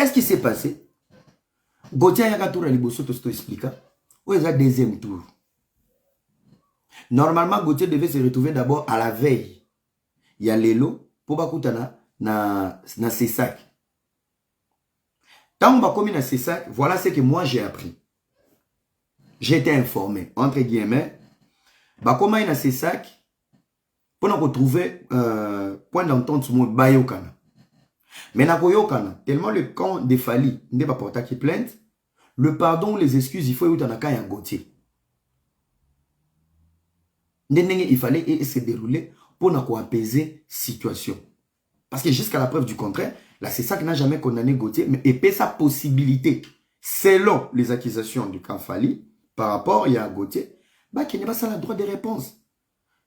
Qu'est-ce qui s'est passé? Gauthier a tour à Liboso, tout ce explique. Où est le deuxième tour? Normalement, Gauthier devait se retrouver d'abord à la veille. Il y a Lelo, pour Bakutana, na CESAC. Tant que commis na CESAC, voilà ce que moi j'ai appris. J'ai été informé, entre guillemets. Comment il a CESAC, pour nous retrouver point d'entente sur mon Bayokana. Mais na Koyokana, tellement le camp de Fali n'est pas porté qui plainte, le pardon ou les excuses, il faut y avoir un Gauthier. Il fallait se dérouler pour nous apaiser la situation. Parce que jusqu'à la preuve du contraire, là c'est ça qui n'a jamais condamné Gauthier, mais épée sa possibilité, selon les accusations du camp Fali, par rapport à Gauthier, bah, qui n'est pas ça le droit de réponse.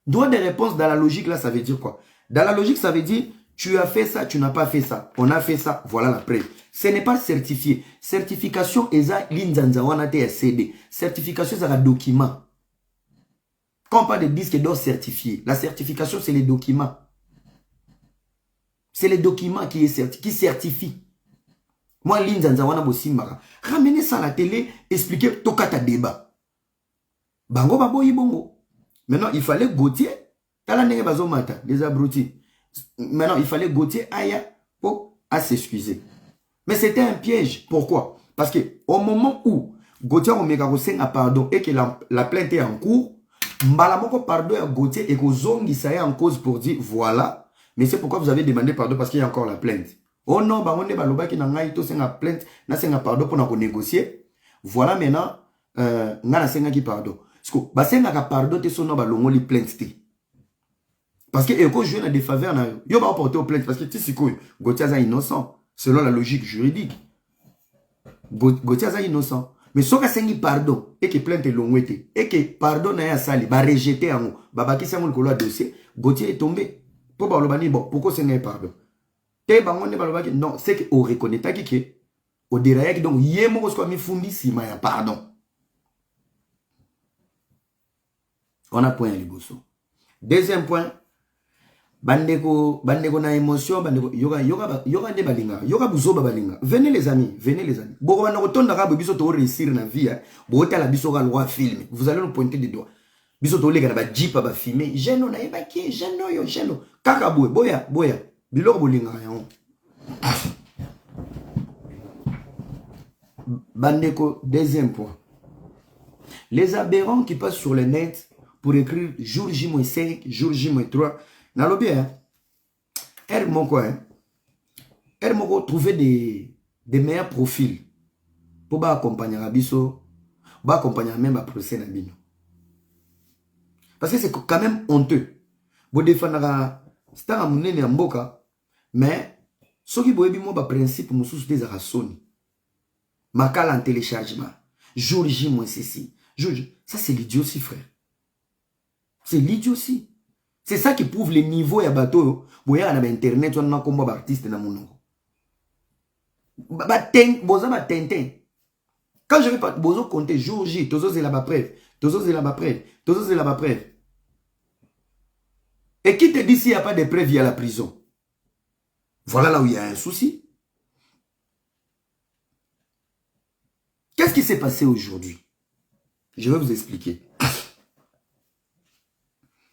Droit de réponse dans la logique, là, ça veut dire quoi? Dans la logique, ça veut dire, tu as fait ça, tu n'as pas fait ça. On a fait ça, voilà la preuve. Ce n'est pas certifié. Certification, c'est l'inzanzawana TSCD. Certification, c'est un document. Quand on parle de disque d'or certifié, la certification, c'est les documents. C'est les documents qui certifient. Moi, l'inzanzawana bosimara. Ramenez ça à la télé, expliquez tout cas ta débat. Bango baboyi bongo. Maintenant, il fallait Gauthier. Les abrutis. Maintenant, il fallait Gauthier aya pour s'excuser. Mais c'était un piège. Pourquoi? Parce que au moment où Gauthier a pardon et que la plainte est en cours, Mbalamoko pardon à Gauthier et que Zongi ça est en cause pour dire voilà. Mais c'est pourquoi vous avez demandé pardon parce qu'il y a encore la plainte. Oh non, bah on est baloba qui n'a pas été la plainte, n'a pas pardon pour nous négocier. Voilà maintenant, n'a pas qui pardon. Parce que n'a pardon te son balongo li plainte. Parce que eko joue na des faveurs na yo ba porter aux plaintes parce que tu sais quoi Gauthier est innocent selon la logique juridique. Gauthier est innocent. Mais si on a pardon et que plainte est longue et que pardon n'a pas sali, ba rejeter en haut, ba qui s'est mon colo dossier, Gauthier est tombé. Pour ba lobani bon, pourquoi ce n'est pardon? Te ba ngonde ba lobaki non, c'est que au reconnaître que au dirait que donc yemo ko mi fundi si ma ya pardon. On a point à Liboso. Deuxième point, bandeko na émotion, bandeko yoga ne balinga, yoga buzoba balinga. Venez les amis, venez les amis. Boko bana kotonda ka biso to réussir na vie, bo ta la biso ka loi film. Vous allez nous pointer des doigts. Biso to lega na ba jeep ba filmer, jeno na yeba ki, jeno yo jeno. Kaka boya. Biloko bolinga yango. Bandeko, deuxième point. Les aberrants qui passent sur le net pour écrire jour J-5, jour J-3, n'a bien. Elle m'a trouvé des meilleurs profils pour accompagner Abisso, pour accompagner même à procès Nabino. Parce que c'est quand même honteux. Vous défendez c'est un monnaie en boka, mais ce qui est le principe, c'est des arasoni. Makala en téléchargement. Jour J-6. Ça, c'est l'idiotie, frère. C'est l'idiotie. C'est ça qui prouve les niveaux ya bateau. Boya na internet on a combat artiste na monongo. Boza tintin. Quand je vais pas bozo compter jour J, tozo c'est la preuve. Et qui te dit s'il n'y a pas de preuves, il y a la prison? Voilà là où il y a un souci. Qu'est-ce qui s'est passé aujourd'hui? Je vais vous expliquer.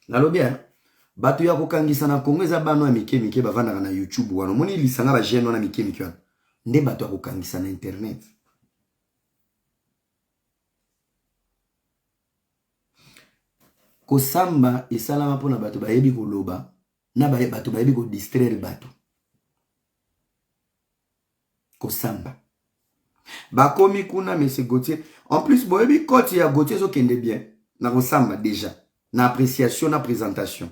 Nalo bien. Bato ya kokangisa na Kongo eza bano ya mike bavanda na YouTube wana. Moni lisanga ba jeune na mike wana. Nde bato ya kokangisa na internet. Kosamba esalama pona bato bayebi koloba na bato bayebi ko distraire bato. Kosamba. Bakomi kuna monsieur Gauthier. En plus boyebi koti ya Gauthier zo kende bien. Na kosamba déjà. Na appréciation, na présentation.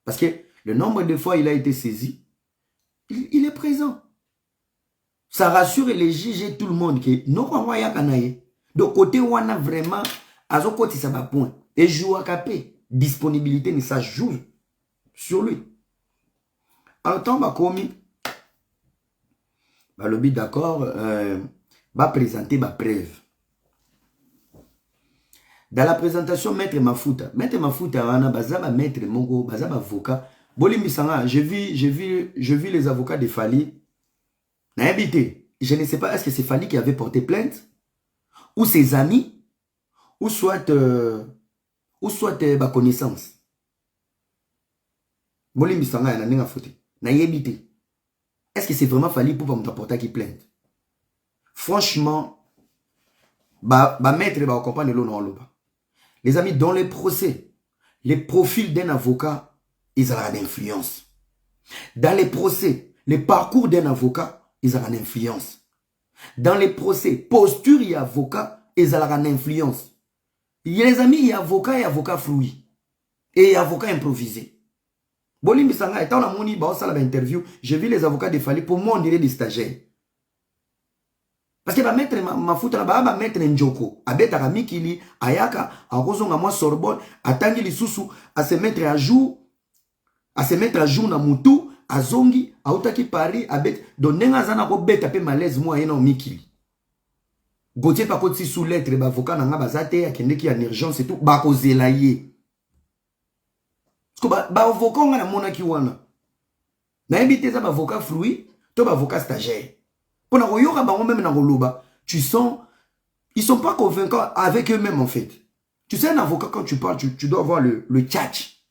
Parce que le nombre de fois il a été saisi, il est présent. Ça rassure les juges et tout le monde que non pas moyen kanaye. Donc côté on a vraiment azo côté ça va point et joue à capé disponibilité mais ça joue sur lui. Alors tant ba komi ba lobby d'accord va présenter ma preuve. Dans la présentation, Maître Mafuta, wana bazaba maître Mongo, bazaba avocat. Bolimbi sanga, je vis les avocats de Fali. Na habité. je ne sais pas, est-ce que c'est Fali qui avait porté plainte, ou ses amis, ou soit ma connaissance. Est-ce que c'est vraiment Fali pour me porter qui plainte? Franchement, maître va comprendre l'eau. Les amis, dans les procès, les profils d'un avocat, ils ont une influence. Dans les procès, les parcours d'un avocat, ils ont une influence. Dans les procès, posture et avocat, ils ont une influence. Il y a les amis, il y a avocat et avocat flouis. Et avocat improvisé. Boli Misanga, étant la moni, interview, j'ai vu les avocats de Fali, pour moi, on dirait des stagiaires. Parce que maître ma futa ba maître Njoko, abeta Mikili, Ayaka, a rozonga moi Sorbonne, atangi lisusu, à se mettre à jour, na mutu, a zongi, a utaki Paris, abet, donenga zana ko beta pe malaise moi eno Mikili. Gautier par contre si sous lettre ba avocat na nga bazate a kende ki en urgence et tout, ba ko zelaye. Parce que ba avocat nga na mona ki wana. Na ebité za ba avocat flouis, to ba avocat stagiaire. Pour même tu sens, ils sont pas convaincants avec eux-mêmes en fait. Tu sais, un avocat, quand tu parles, tu dois avoir le tchatch.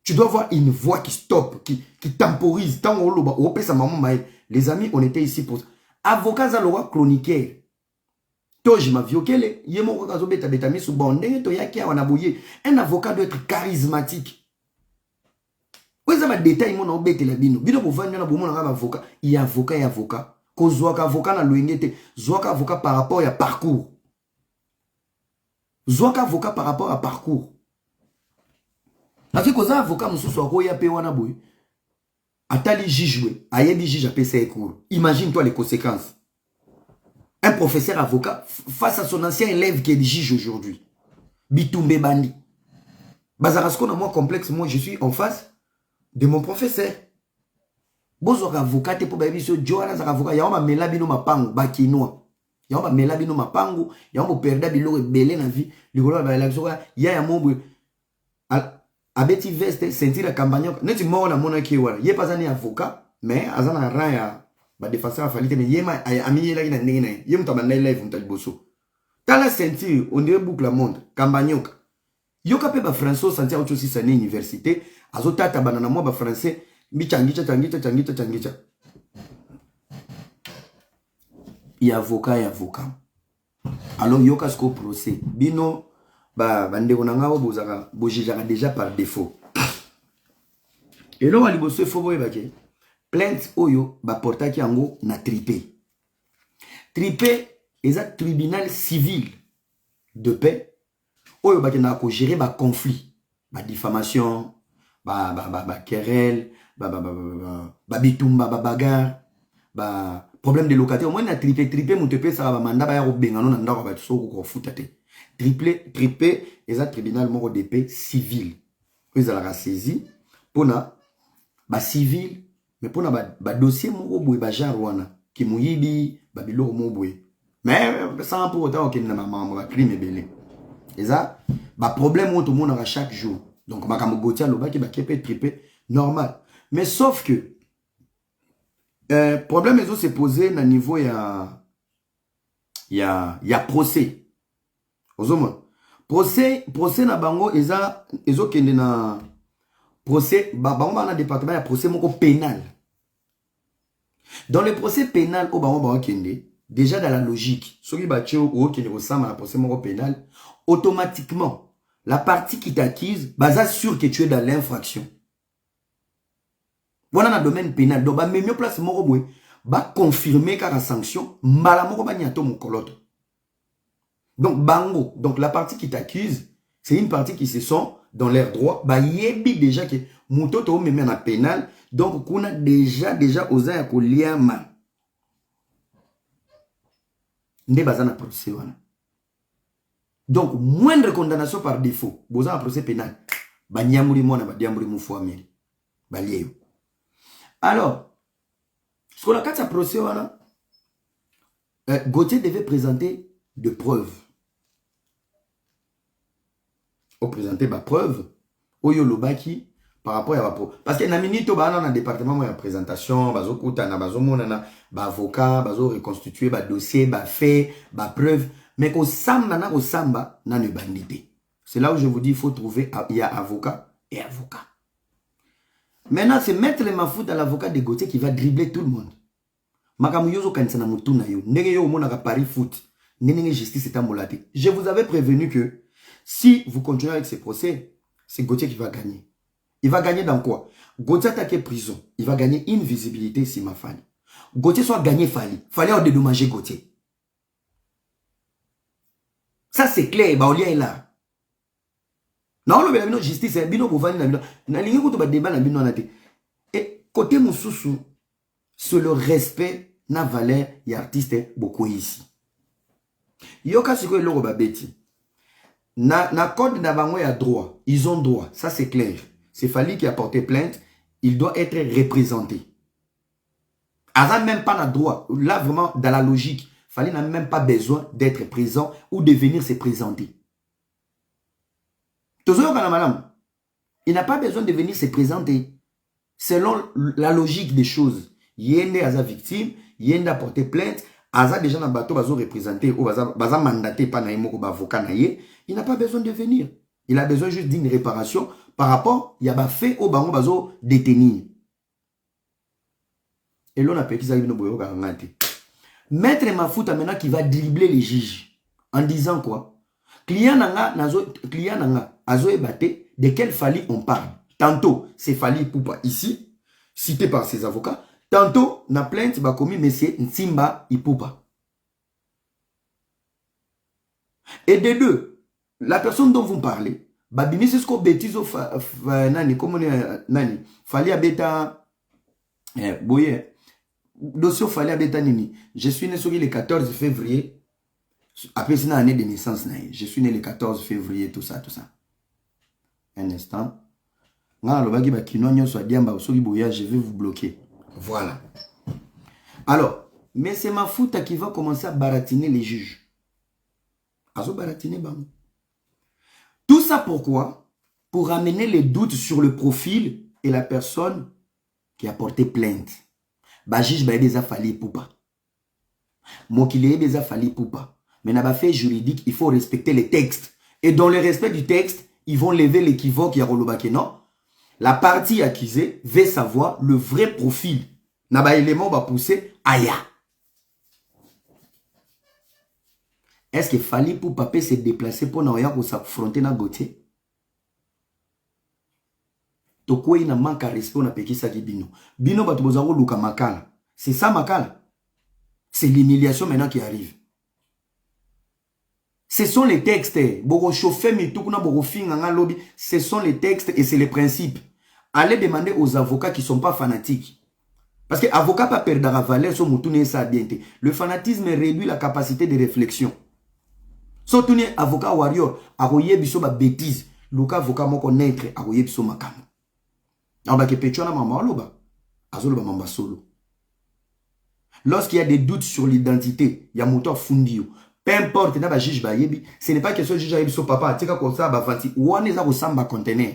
Tu dois avoir une voix qui stoppe, qui temporise. Les amis, on était ici pour ça. Avocat, ça l'aura chroniqué. Toi, je m'avais violé. Un avocat doit être charismatique. Vous avez un détail, il y a avocat et avocat. Kozwaka avocat na loingete, zwaka avocat par rapport à parcours. Zwaka avocat par rapport à parcours. Parce que koza avocat mususu akoya pe wana boy. Atali jijwe, ayebi jige a pesa cours. Imagine-toi les conséquences. Un professeur avocat face à son ancien élève qui est juge aujourd'hui. Bitumbe bandi. Bazarasko na moi complexe, moi je suis en face de mon professeur. Bozo avocat te po ba biso joana za avocat ya ma melabino mapango ba kinwa ya ma melabino mapango ya mo perda bilo ebele na vie likolo ba la soka ya mombo abeti veste sentir campagne neti mo na mona ki wala ye pas ani avocat mais azana ran ya ba défenseur afalite mais ye ma ami ye la na ndenge na ye mutaba na live mutaliboso tala sentir on dirait boucle la monde campagne yoka pe ba français sentir auto si sa université azotata banana mo ba français Changicha. Il y a avocat et avocat. Alors, il y a un procès. Bino, bande onanga bozaka, bojijaka déjà par défaut. Et là, il y a faut voir plainte oyo, porta ki ango na tripé. Tripé, est un tribunal civil de paix. Oyo na ko gérer conflit, diffamation, querelle, bitumba, bagarre, problème de locataire. Au moins, na triplé, mon tepe, ça va mandat, ba yaro bengano, nanda, ba tu soko ko futate. Triplé, et ça, tribunal moro de paix civil. Ils ont la saisi, pour na, civil, mais pour na, dossier moro boue, jarwana, qui mouyibi, bilo moboué. Mais, sans pour autant, qu'il n'a pas crime belé. Et ça, problème, tout le monde aura chaque jour. Donc, ma kamogotia, le baki, peut triper, normal. Mais sauf que, problème, ils ont se posé à niveau, il y a procès. Procès, na bango, ils ont kende na procès, bango, na département, il y a procès, moko pénal. Dans le procès pénal, au bango, kende, déjà dans la logique, ceux qui battent au kende ressemble à la procès, moko pénal, automatiquement, la partie qui t'accuse, basa sûr que tu es dans l'infraction. Voilà dans le domaine pénal. Donc, même place moko boy, confirmer car la sanction, mbala moko ba nyato mon colotte. Donc, bango, donc la partie qui t'accuse, c'est une partie qui se sent dans l'air droit, yebi déjà que mutoto même na pénal, donc on a déjà osé ya koliama. Nde baza na procès wana. Donc, moindre condamnation par défaut, boza un procès pénal. Banyamuri mona, badiamuri mufouamiri. Balieyo. Alors, ce qu'on a quand ça procès, Gauthier devait présenter de preuves. On présentait ma preuve. Oyo lobaki, par rapport à parce que na minito ba na département de présentation bazo kutana bazo monana ba avocat bazo reconstituer ba dossier ba fait ba preuve mais ko samba na ko samba na ne bandité. C'est là où je vous dis il faut trouver il y a avocat et avocat. Maintenant c'est mettre les mafouts à l'avocat de Gauthier qui va dribbler tout le monde. Makamuyozo kansana mutuna yo ndenge yo mona ka Paris foot ndenge justice est amolate. Je vous avais prévenu que si vous continuez avec ces procès, c'est Gauthier qui va gagner. Il va gagner dans quoi? Gauthier attaqué prison. Il va gagner une visibilité si ma Fali. Gauthier soit gagné Fali. Fallait en dédommager Gauthier. Ça c'est clair. Baolia est là. Non, le bino justice est bino bouvani na bino. Na lingi kutu ba débat na bino na te. Et côté mususu, c'est le respect na valeur y artiste beaucoup ici. Yoka siko eloko ba beti. Na code na bango ya droit. Ils ont droit. Ça c'est clair. C'est Fali qui a porté plainte, il doit être représenté. Azan même pas le droit. Là, vraiment, dans la logique, Fali n'a même pas besoin d'être présent ou de venir se présenter. Il n'a pas besoin de venir se présenter. Selon la logique des choses. Yende Aza victime, Yende a porté plainte, Aza déjà dans le bateau, Bazo représenté, ou Baza mandaté par Naïmoko, avocat Naïe, il n'a pas besoin de venir. Il a besoin juste d'une réparation par rapport, il y a fait au bango bazo détenir. Et là, on a pété ça, Maître Mafouta maintenant qui va dribbler les juges en disant quoi? Client nanga, azo ebate, de quel Fali on parle? Tantôt, c'est Fali Poupa ici, cité par ses avocats. Tantôt, na plainte, va commis monsieur Nsimba Ipoupa. Et des deux, la personne dont vous parlez, babimi c'est ce qu'on bêtise au nani, comme on est nani, Fali Abeta, boye, dossier Fali Abeta nini. Je suis né sur le 14 février, après c'est une année de naissance, je suis né le 14 février, tout ça, tout ça. Un instant. Je vais vous bloquer. Voilà. Alors, mais c'est ma faute qui va commencer à baratiner les juges. Azo baratiner bam. Tout ça pourquoi? Pour amener les doutes sur le profil et la personne qui a porté plainte. Ba juge ba des affali poupa. Mon qu'il est des affali poupa. Mais n'a pas fait juridique, il faut respecter les textes. Et dans le respect du texte, ils vont lever l'équivoque ya rolobake non. La partie accusée veut savoir le vrai profil. N'a pas élément va pousser aya. Est-ce qu'il fallait pour Papé se déplacer pour pour s'affronter na Gauthier? Toko ina manque à respect on a peki sa bino. Bino batu bozango luka makala. C'est ça makala. C'est l'humiliation maintenant qui arrive. Ce sont les textes. Boro chauffeur mi tukuna boro finga lobby. Ce sont les textes et c'est les principes. Allez demander aux avocats qui ne sont pas fanatiques. Parce que l'avocat pas perdre la valeur sur moutoune ça bien. Le fanatisme réduit la capacité de réflexion. Surtout les avocat warrior, aroye biso ba bêtise. Luka avocat moko naître aroye biso makam. Amba ke petchona mama loba. Azolo ba mamba solo. Lorsqu'il y a des doutes sur l'identité, il y a moteur fundio. Peu importe na ba juge ba yebi, ce n'est pas question juge yebi so papa, tika comme ça ba vanti. Ou eza ko samba conteneur.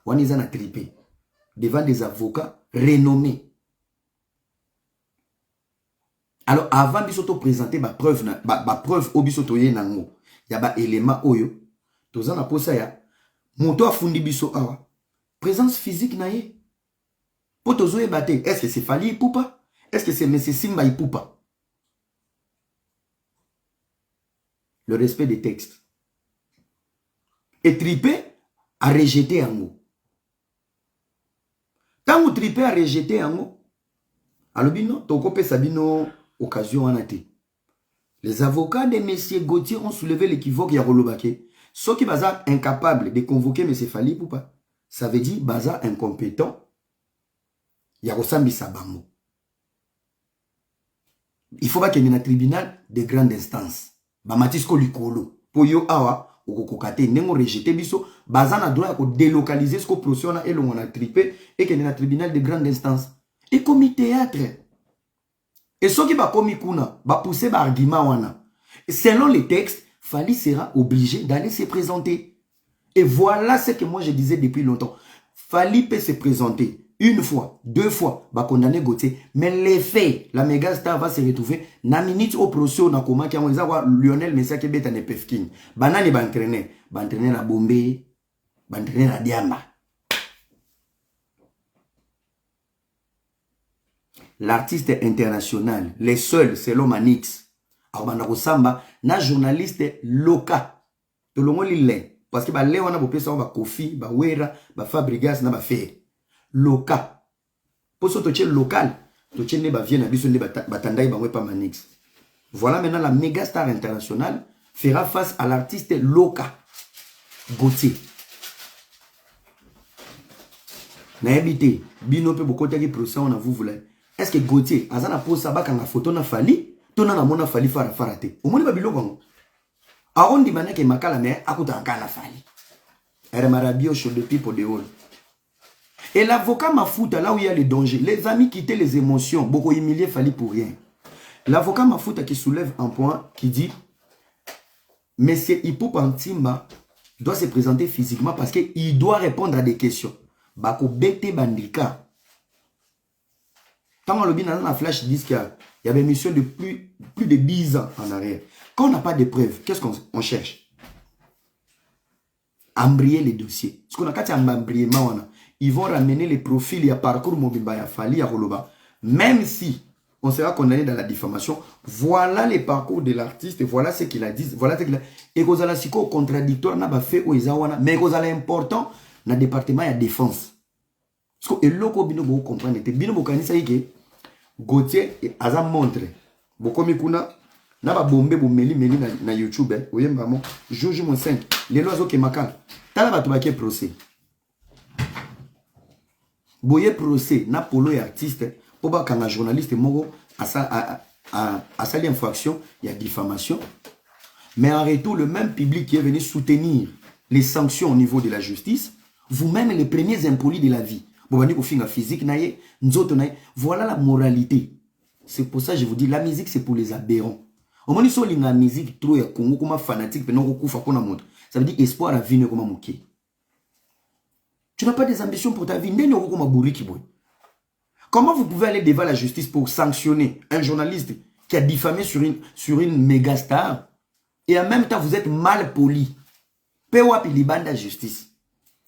Ou eza na triper devant des avocats renommés. Alors avant bisoto présenter ma preuve au bisoto ye nango. Ya ba élément oyo. Toza na posa ya moto afundi biso awa. Présence physique na ye. Po tozo ebate, est-ce que c'est Fali Ipoupa? Est-ce que c'est monsieur Simba Ipoupa? Le respect des textes. Et triper a rejeté en mot. Quand vous tripez à rejeter en mot, alors bino, tokope sabino occasion en athée. Les avocats de M. Gauthier ont soulevé l'équivoque ya rolobake. Ceux qui baza incapables de convoquer M. Fali Poupa, ça veut dire baza incompétent. Ya rosambi sabango. Il faut pas qu'il y ait un tribunal de grande instance. Bamatisko likolo. Pour yo awa. Okokate nengo rejeté biso bazana droit ko délocaliser ce ko procès na elo on a tripé et que na tribunal de grande instance et comme théâtre et ceux qui ba komi kuna ba pousser ba argument wana selon les textes Fali sera obligé d'aller se présenter et voilà ce que moi je disais depuis longtemps Fali peut se présenter une fois, 2 fois, va condamner Gauthier. Mais les faits, la méga star va se retrouver. Na minute au procès, on a comment qui a Lionel Messia qui est un Pefking. Banani va entraîner la Bombay, va entraîner la Diamba. L'artiste international, les seuls, selon Manix. Alors, Samba, na journaliste local. Tout le monde l'est. Parce que les gens ont besoin de Kofi, de Wera, de Fabregas, de Fer. Local. Pour ce que tu es local, tu es bien de Manix. Voilà maintenant la méga star internationale fera face à l'artiste local. Gauthier. Na habité, bino pe beaucoup de procès on a vous voulez. Est-ce que Gauthier, azana pose ça baka na photo na Fali, to na mona Fali farate. O moni ba biloko. A on dit maneke makala mais akuta nkana Fali. Elle marabio show de people de hall. Et l'avocat Mafuta là où il y a les dangers, les amis quitter les émotions, beaucoup humilier Fali pour rien. L'avocat Mafuta qui soulève un point qui dit Monsieur Hippo Pantimba doit se présenter physiquement parce qu'il doit répondre à des questions. Bako bete bandika. Quand on le dit dans la flash, disent qu'il y avait une mission de plus de 10 ans en arrière. Quand on n'a pas de preuves, qu'est-ce qu'on cherche? Embrayer les dossiers. Ce qu'on a quand embrayer, ils vont ramener les profils, il y a parcours Mobimba, il y a Fali, il y a Roloba. Même si on sera condamné dans la diffamation, voilà les parcours de l'artiste, voilà ce qu'il a dit, voilà ce qu'il a. Et qu'on a la contradictoire, n'a pas fait au Isawana, mais qu'on a l'important dans le département de défense. Parce que l'oko bino vous comprenez, bino vous connaissez que Gauthier a montré. Beaucoup mikuna na ba bombe bo meli na YouTube, oui vraiment. Jojo mon 5, les lois qui makal. Tala ba tobaki procès. Boye procès na polo et artiste pour ba kanga journaliste mogo à sa infraction, il y a diffamation. Mais en retour le même public qui est venu soutenir les sanctions au niveau de la justice, vous-même les premiers impolis de la vie. Physique, voilà la moralité. C'est pour ça que je vous dis, la musique c'est pour les aberrants. Au moins, si la musique trop Congo comme fanatique, ça veut dire espoir à vie comme mouké. Tu n'as pas des ambitions pour ta vie. Comment vous pouvez aller devant la justice pour sanctionner un journaliste qui a diffamé sur une méga star et en même temps vous êtes mal poli? Pewap il bande la justice.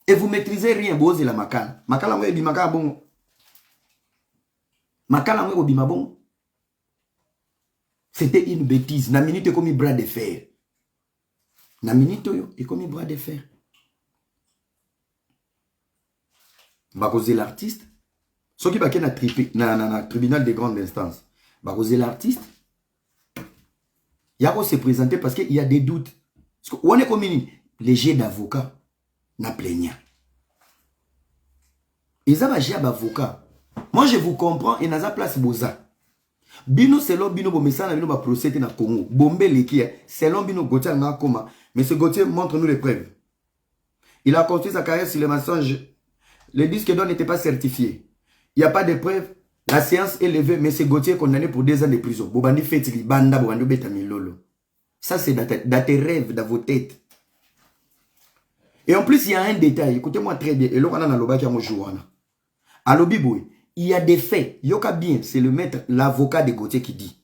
Et vous maîtrisez rien, vous la makala. Makala mwe bimaka bon. Makala mwe bima bon. C'était une bêtise. Na minute comme bras de fer. Na minute yo et comme bras de fer. Va causer l'artiste. Ce qui va na tribunal de grande instance. Va causer l'artiste. Il y a se présenter parce qu'il y a des doutes. Parce qu'on est comme les jets d'avocat. Na plaignant. Ils ont agi à l'avocat. Moi je vous comprends et n'a place boza. Bino selon bino bo mesana bino ba procéder na Congo. Bombe lekia selon bino Gauthier nga koma. Mais ce Gauthier montre-nous les preuves. Il a construit sa carrière sur le mensonge. Le disque d'or n'était pas certifié. Il n'y a pas de preuves. La séance est levée, mais ce Gauthier est condamné pour 2 ans de prison. Bobandi fait banda bobandi betami lolo. Ça c'est dans tes rêves, dans vos têtes. Et en plus, il y a un détail. Écoutez-moi très bien. Et là, on a l'oba qui a mon jouana. À l'obiboui, il y a des faits. Yoka bien, c'est le maître, l'avocat de Gauthier qui dit.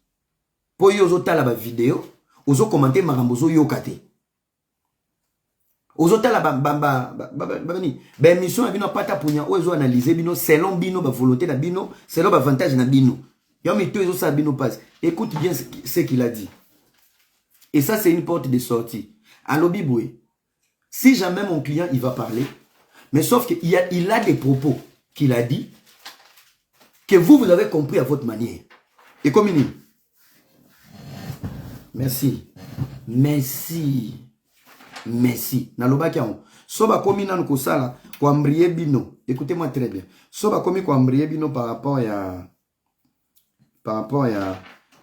Pour yozo tala ba vidéo, ozo commenter marambozo yokate. Ozo tala bani. Ben mission a bino pata punya ozo analyser bino selon bino ba volonté na bino, selon ba avantage na bino. Yo meto ozo sa bino passe. Écoute bien ce qu'il a dit. Et ça c'est une porte de sortie. À l'obiboui. Si jamais mon client, il va parler, mais sauf qu'il a des propos qu'il a dit, que vous avez compris à votre manière. Et comme il dit, merci, merci, merci. Naloba kiamo. Soba komi nanu kosala, kwa mbriye bino. Écoutez-moi très bien. Soba komi kwa mbriye bino par rapport à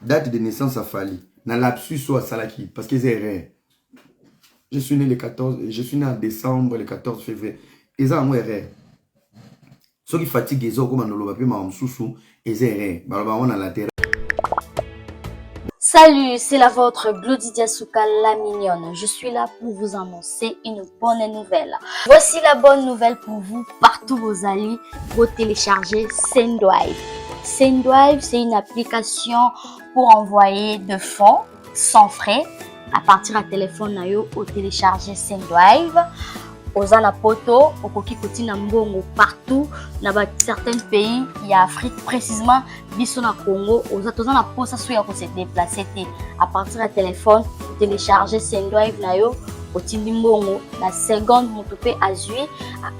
date de naissance à Fali. Na lapsus soit salaki, parce que c'est erreur. Je suis né en décembre, le 14 février. Et ça, moi, erreur. Ceux qui fatiguent, ils ont comme un olobapi, ma msousou, et c'est erreur. On a la terre. Salut, c'est la vôtre Glodidia Souka la mignonne. Je suis là pour vous annoncer une bonne nouvelle. Voici la bonne nouvelle pour vous, partout où vous allez, vous télécharger Sendwave. Sendwave, c'est une application pour envoyer de fonds sans frais à partir du téléphone nayo au télécharger Sendwave. Oza na poto, okoki kotina mbongo partout na certains pays il y a Afrique précisément biso na Congo oza toza na posa so ya ko se déplacer te à partir du téléphone télécharger Sendwave na yo otindi mbongo na seconde moto pe azui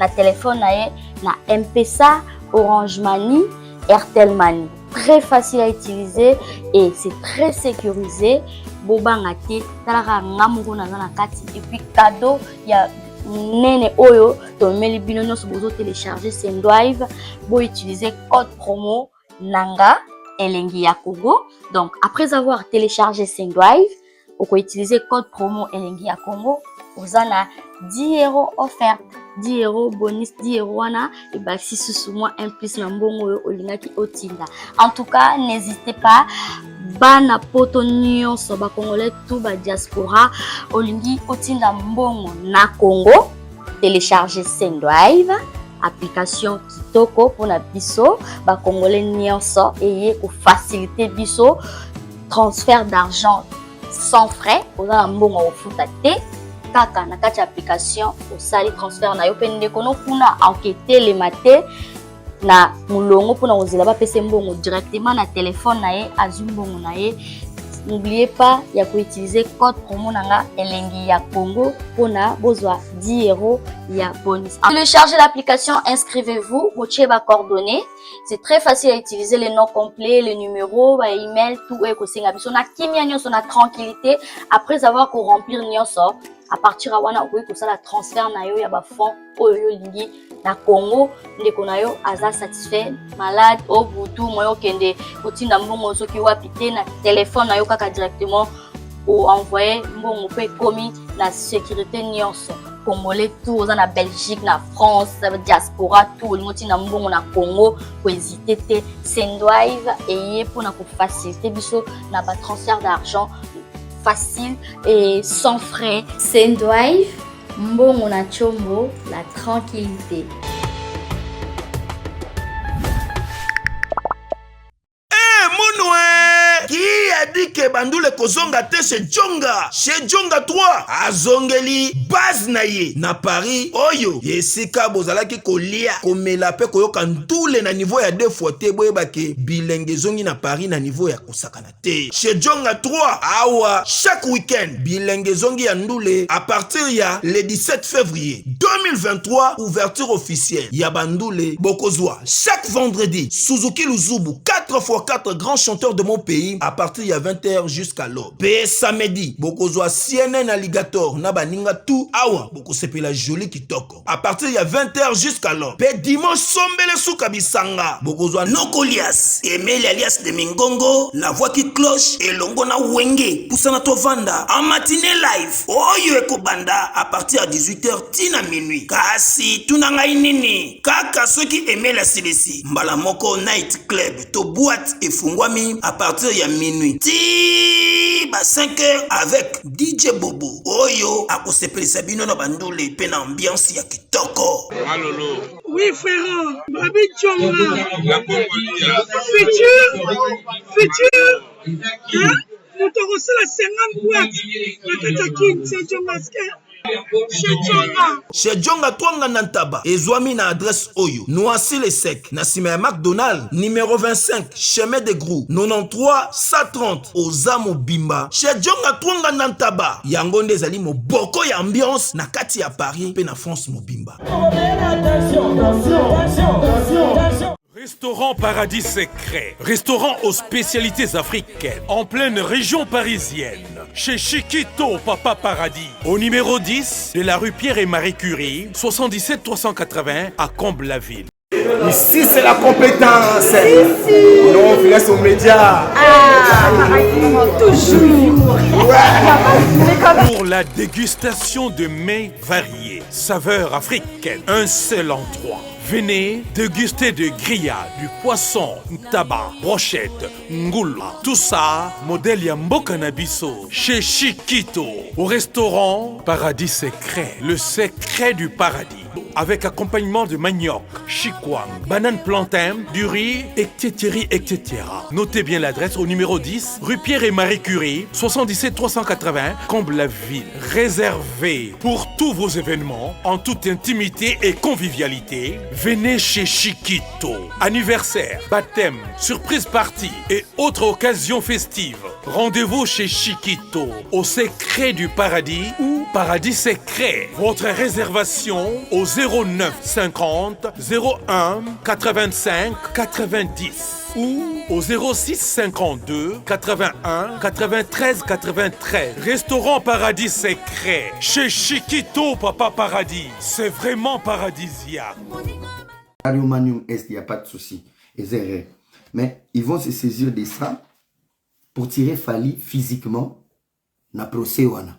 na téléphone na ye na M-Pesa, Orange Money, Airtel Money. Très facile à utiliser et c'est très sécurisé. Bobanga te talaka ngamungo na na kati et puis cadeau il y a Nene Oyo, tomeli bino nyonso bozo télécharger Sendwave, bo utiliser code promo Nanga Elengi ya Congo. Donc après avoir téléchargé Sendwave, vous pouvez utiliser code promo Elengi ya Congo, vous en a 10 € offert, 10 € bonus, 10 € wana et bah si sous moi un plus na mbongo olingaki otinda. En tout cas, n'hésitez pas bana poto nyonso ba congolais tout ba diaspora olingi otinda mbongo na Congo, télécharger Sendwave, application kitoko pour na biso ba congolais nyonso et pour faciliter biso transfert d'argent sans frais oza mbongo ofuta te kaka na kati application osali transfert na yo pende kono kuna enquêter les maté na mulongo pona ozela ba pese mbongo directement na téléphone na ye azumbongo na ye. N'oubliez pas ya ko utiliser code promo nanga Elengi ya Congo pona bozwa 10 € ya bonus. Téléchargez l'application, inscrivez-vous, botiez ba coordonnées. C'est très facile à utiliser, les noms complets, les numéros, ba email, tout est ko singa biso na kimia nyonso na tranquillité après avoir ko remplir nyonso. À partir à wana okoki kosala transfert na yo ya ba fonds oyo lingi na Congo ndeko na yo aza satisfait malade au butu moyo kende kotinda mbongo soki wapi te na téléphone na yo kaka directement ou envoyer mbongo pe komi na sécurité nyonso congolais tout oza na Belgique na France diaspora tout lingotinda mbongo na Congo ko hésiter te Sendwave eye pona ko faciliter biso na ba transfert d'argent facile et sans frais. Sendwave, mbongo na chombo, la tranquillité. Qui a dit que Bandoule kozonga te chez Djonga? Chez Djonga 3, azongeli base na ye na Paris oyo yesika bozalaki kolia komela pe koyoka ntule na niveau ya 2 fois te boyebake bilenge zongi na Paris na niveau ya kosakana te. Chez Djonga 3 awa chaque week-end bilenge zongi ya ndule à partir ya le 17 février 2023 ouverture officielle ya Bandoule bokozwa chaque vendredi Suzuki Luzubu 4x4 grands chanteurs de mon pays à partir de 20h jusqu'à l'aube. Pe samedi, bokozwa CNN Alligator na baninga tout awa boko sepela joli kitoko. À partir de 20h jusqu'à l'aube. Pe dimanche sombele suka bisanga. Bokozwa Nokolias, Emile alias de Mingongo, la voix qui cloche et longo na wenge poussana to vanda en matinée live. Oyo ekobanda à partir de 18h tina minuit. Kasi tunanga inini. Kaka soki Emile asilesi. Mbala moko night club to boîte et fungwami à partir de minuit. Ti ba 5h avec DJ Bobo. Oyo akosepeli sabino na Bandoule pe na ambiance ya kitoko. Malolo. Oui frère, Babi Djonga. Futur. Hein? Nous te reçons la 50 boîtes. La Katakin, c'est Djonga. Chez Djonga Twanga Nantaba ezwami na adresse oyo Noisy le Sec na sima ya McDonald numéro 25 chemin de Grou 93 130 Ozamo Bimba. Chez Djonga Twanga Nantaba yango nde ezali moboko ya ambiance na kati ya Paris pe na France mobimba. Restaurant Paradis Secret, restaurant aux spécialités africaines, en pleine région parisienne, chez Chiquito Papa Paradis, au numéro 10 de la rue Pierre et Marie Curie, 77 380 à Comble-la-Ville. Ici c'est la compétence. Ici. Non, on laisse aux médias. Toujours. Pour la dégustation de mets variés, saveurs africaines, un seul endroit. Venez déguster de grillades, du poisson, tabac, brochette, ngoula. Tout ça, modèle Yamboka Nabiso, chez Chiquito, au restaurant Paradis Secret, le secret du paradis. Avec accompagnement de manioc, chikwang, banane plantain, du riz, etc., etc. Notez bien l'adresse au numéro 10, rue Pierre et Marie Curie, 77 380, Comble-la-Ville. Réservé pour tous vos événements, en toute intimité et convivialité. Venez chez Chiquito. Anniversaire, baptême, surprise party et autres occasions festives. Rendez-vous chez Chiquito, au secret du paradis ou Paradis Secret. Votre réservation au 09 50 01 85 90 ou au 06 52 81 93 93. Restaurant Paradis Secret. Chez Chiquito, Papa Paradis. C'est vraiment paradisiaque. Manium Est, il n'y a pas de souci. Mais ils vont se saisir de ça pour tirer Fali physiquement na procès wana.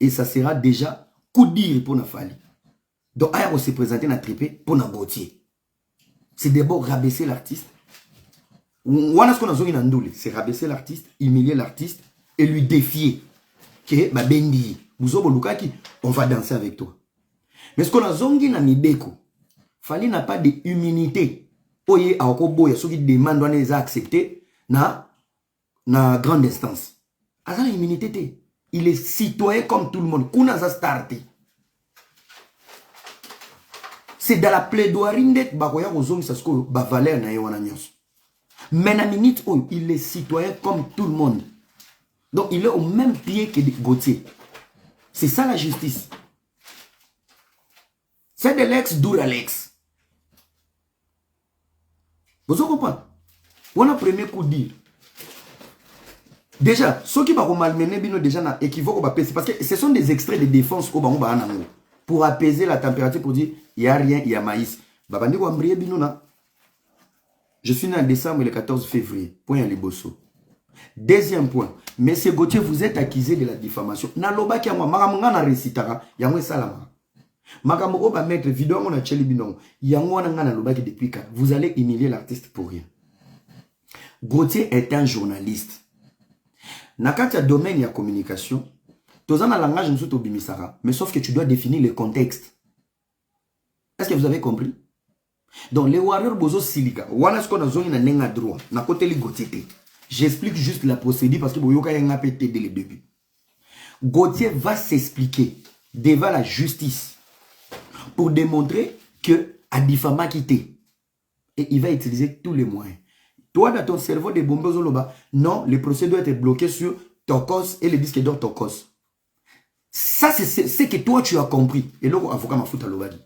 Et ça sera déjà coup dire pour na Fali. Donc, il va se présenter na tripé pour na Gauthier. C'est d'abord rabaisser l'artiste. Wana ce qu'on a zongi na ndoule, c'est rabaisser l'artiste, humilier l'artiste et lui défier. Que ba bendi, buzobo lukaki, on va danser avec toi. Mais ce qu'on a zongi na Mibeko, Fali n'a pas d'humilité. Oye a okoboya ceux qui demandent on les a acceptés na grande instance. Asa immunité. Il est citoyen comme tout le monde. Kuna za starté. C'est dans la plaidoirie ndet bakoya kozongi sasko ba valeur na yewana nyos. Mais na minute où il est citoyen comme tout le monde. Donc il est au même pied que Gauthier. C'est ça la justice. C'est de l'ex d'où Alex. Vous comprenez? On a premier coup de dire. Déjà, ceux qui vont malmener bino déjà na équivoque parce que ce sont des extraits de défense au bango banango pour apaiser la température pour dire il y a rien, il y a maïs. Babandi ko ambrié bino na. Je suis né en décembre le 14 février. Point à Liboso. Deuxième point, Monsieur Gauthier, vous êtes accusé de la diffamation. Na loba ki amwa makamunga na recitara yamwe salama. Makamuko ba mettre vidéo on a cheli bino. Yango na ngana loba ki depuis quand vous allez humilier l'artiste pour rien. Gauthier est un journaliste. Nakati domaine ya communication, tozana langage nous to bimisara, mais sauf que tu dois définir le contexte. Est-ce que vous avez compris? Donc les warriors bozo silika, wana ce qu'on a zoni na nenga droit, na côté li Gauthier. J'explique juste la procédure parce que boyoka yanga pété dès le début. Gauthier va s'expliquer devant la justice pour démontrer que a diffamé quitté. Et il va utiliser tous les moyens. Toi, dans ton cerveau de bombes Zoloba, non, le procès doit être bloqué sur Tokos et le disque d'or Tokos. Ça, c'est ce que toi, tu as compris. Et là, avocat m'a foutu à l'obadi.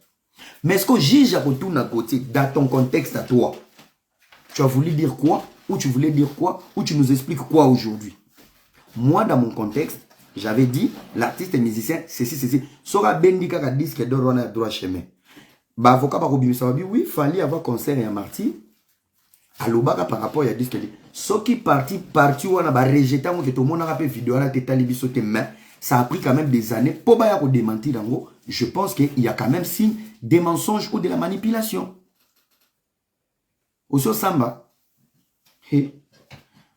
Mais est-ce que juge à retourner à côté, dans ton contexte à toi, tu as voulu dire quoi? Ou tu voulais dire quoi? Ou tu nous expliques quoi aujourd'hui? Moi, dans mon contexte, j'avais dit, l'artiste et musicien, ceci. Sora Bendika ka disque d'or, on a droit chemin. Bah, avocat m'a dit, oui, il fallait avoir concert et un martyr. Alobaka par rapport à disque ce qui parti on a rejeté que tout le monde a fait vidéo à la biso mais ça a pris quand même des années pour ba ya démentir en gros. Je pense qu'il y a quand même signe des mensonges ou de la manipulation. Oso samba. Hey.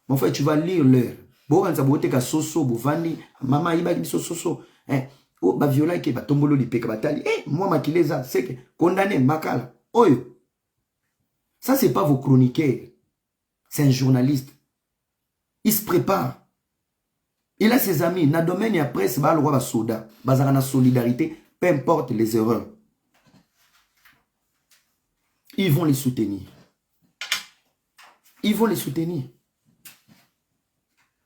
Mon frère, tu vas lire l'heure. Bon quand ça bote ka soso bovandi mama iba biso soso. Oh ba viola ke ba tombolo li peka batali. Moi makileza c'est que condamné makala. Oyo. Ça, ce n'est pas vos chroniqueurs. C'est un journaliste. Il se prépare. Il a ses amis. Dans le domaine de la presse, il y a le soda. Il y a la solidarité. Peu importe les erreurs. Ils vont les soutenir. Ils vont les soutenir.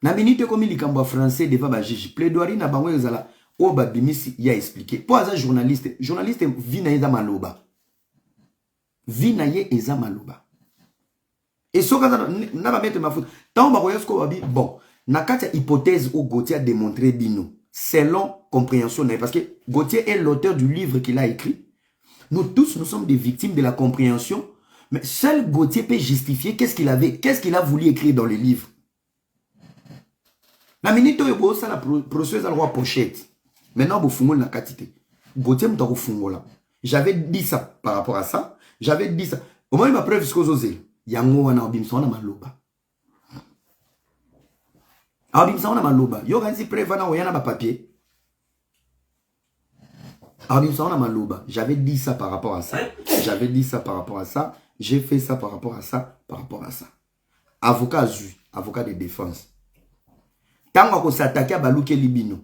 Na minute comme il est français devant le juge. Plaidoirie na bango ezala. O babimisi y a expliqué. Pour un journaliste vit na eza maloba. Vinaye eza maloba. Et ce que n'a pas mettre ma faute. Tant que bon, na kata hypothèse où Gauthier a démontré bino selon compréhension parce que Gauthier est l'auteur du livre qu'il a écrit. Nous tous nous sommes des victimes de la compréhension, mais seul Gauthier peut justifier qu'est-ce qu'il a voulu écrire dans le livre. La minute où ça la procédure à la pochette. Maintenant vous fungol na katité. Gauthier m'ta fungola. J'avais dit ça par rapport à ça. J'avais dit ça. Au moins, il m'a preuve ce que j'ai. Yango wana obimsa wana maloba. Obimsa wana maloba. Yo ganzi preuve wana oyana ba papier. Obimsa wana maloba. J'avais dit ça par rapport à ça. J'avais dit ça par rapport à ça. J'ai fait ça par rapport à ça. Par rapport à ça. Avocat Zu. Avocat de défense. Tant qu'on s'attaque à Balouke Libino.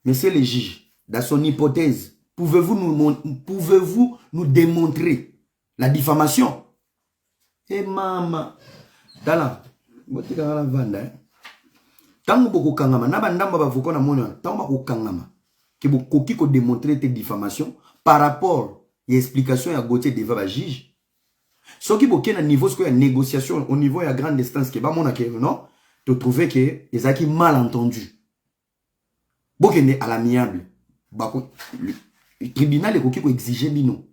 Monsieur le juge, dans son hypothèse, pouvez-vous nous démontrer la diffamation? Eh maman, tala, botika la vanda. Tango boko kangama, naba ndamba bavoko na mono, tango boko kangama, que boko ko démontrer tes diffamations par rapport à l'explication à Gauthier devant le juge. Ce qui boko na niveau ce que négociation au niveau de grande instance que ba mona que non, tu trouves que les acquis mal entendus. Boko à l'amiable, bako le tribunal est qui exiger bino.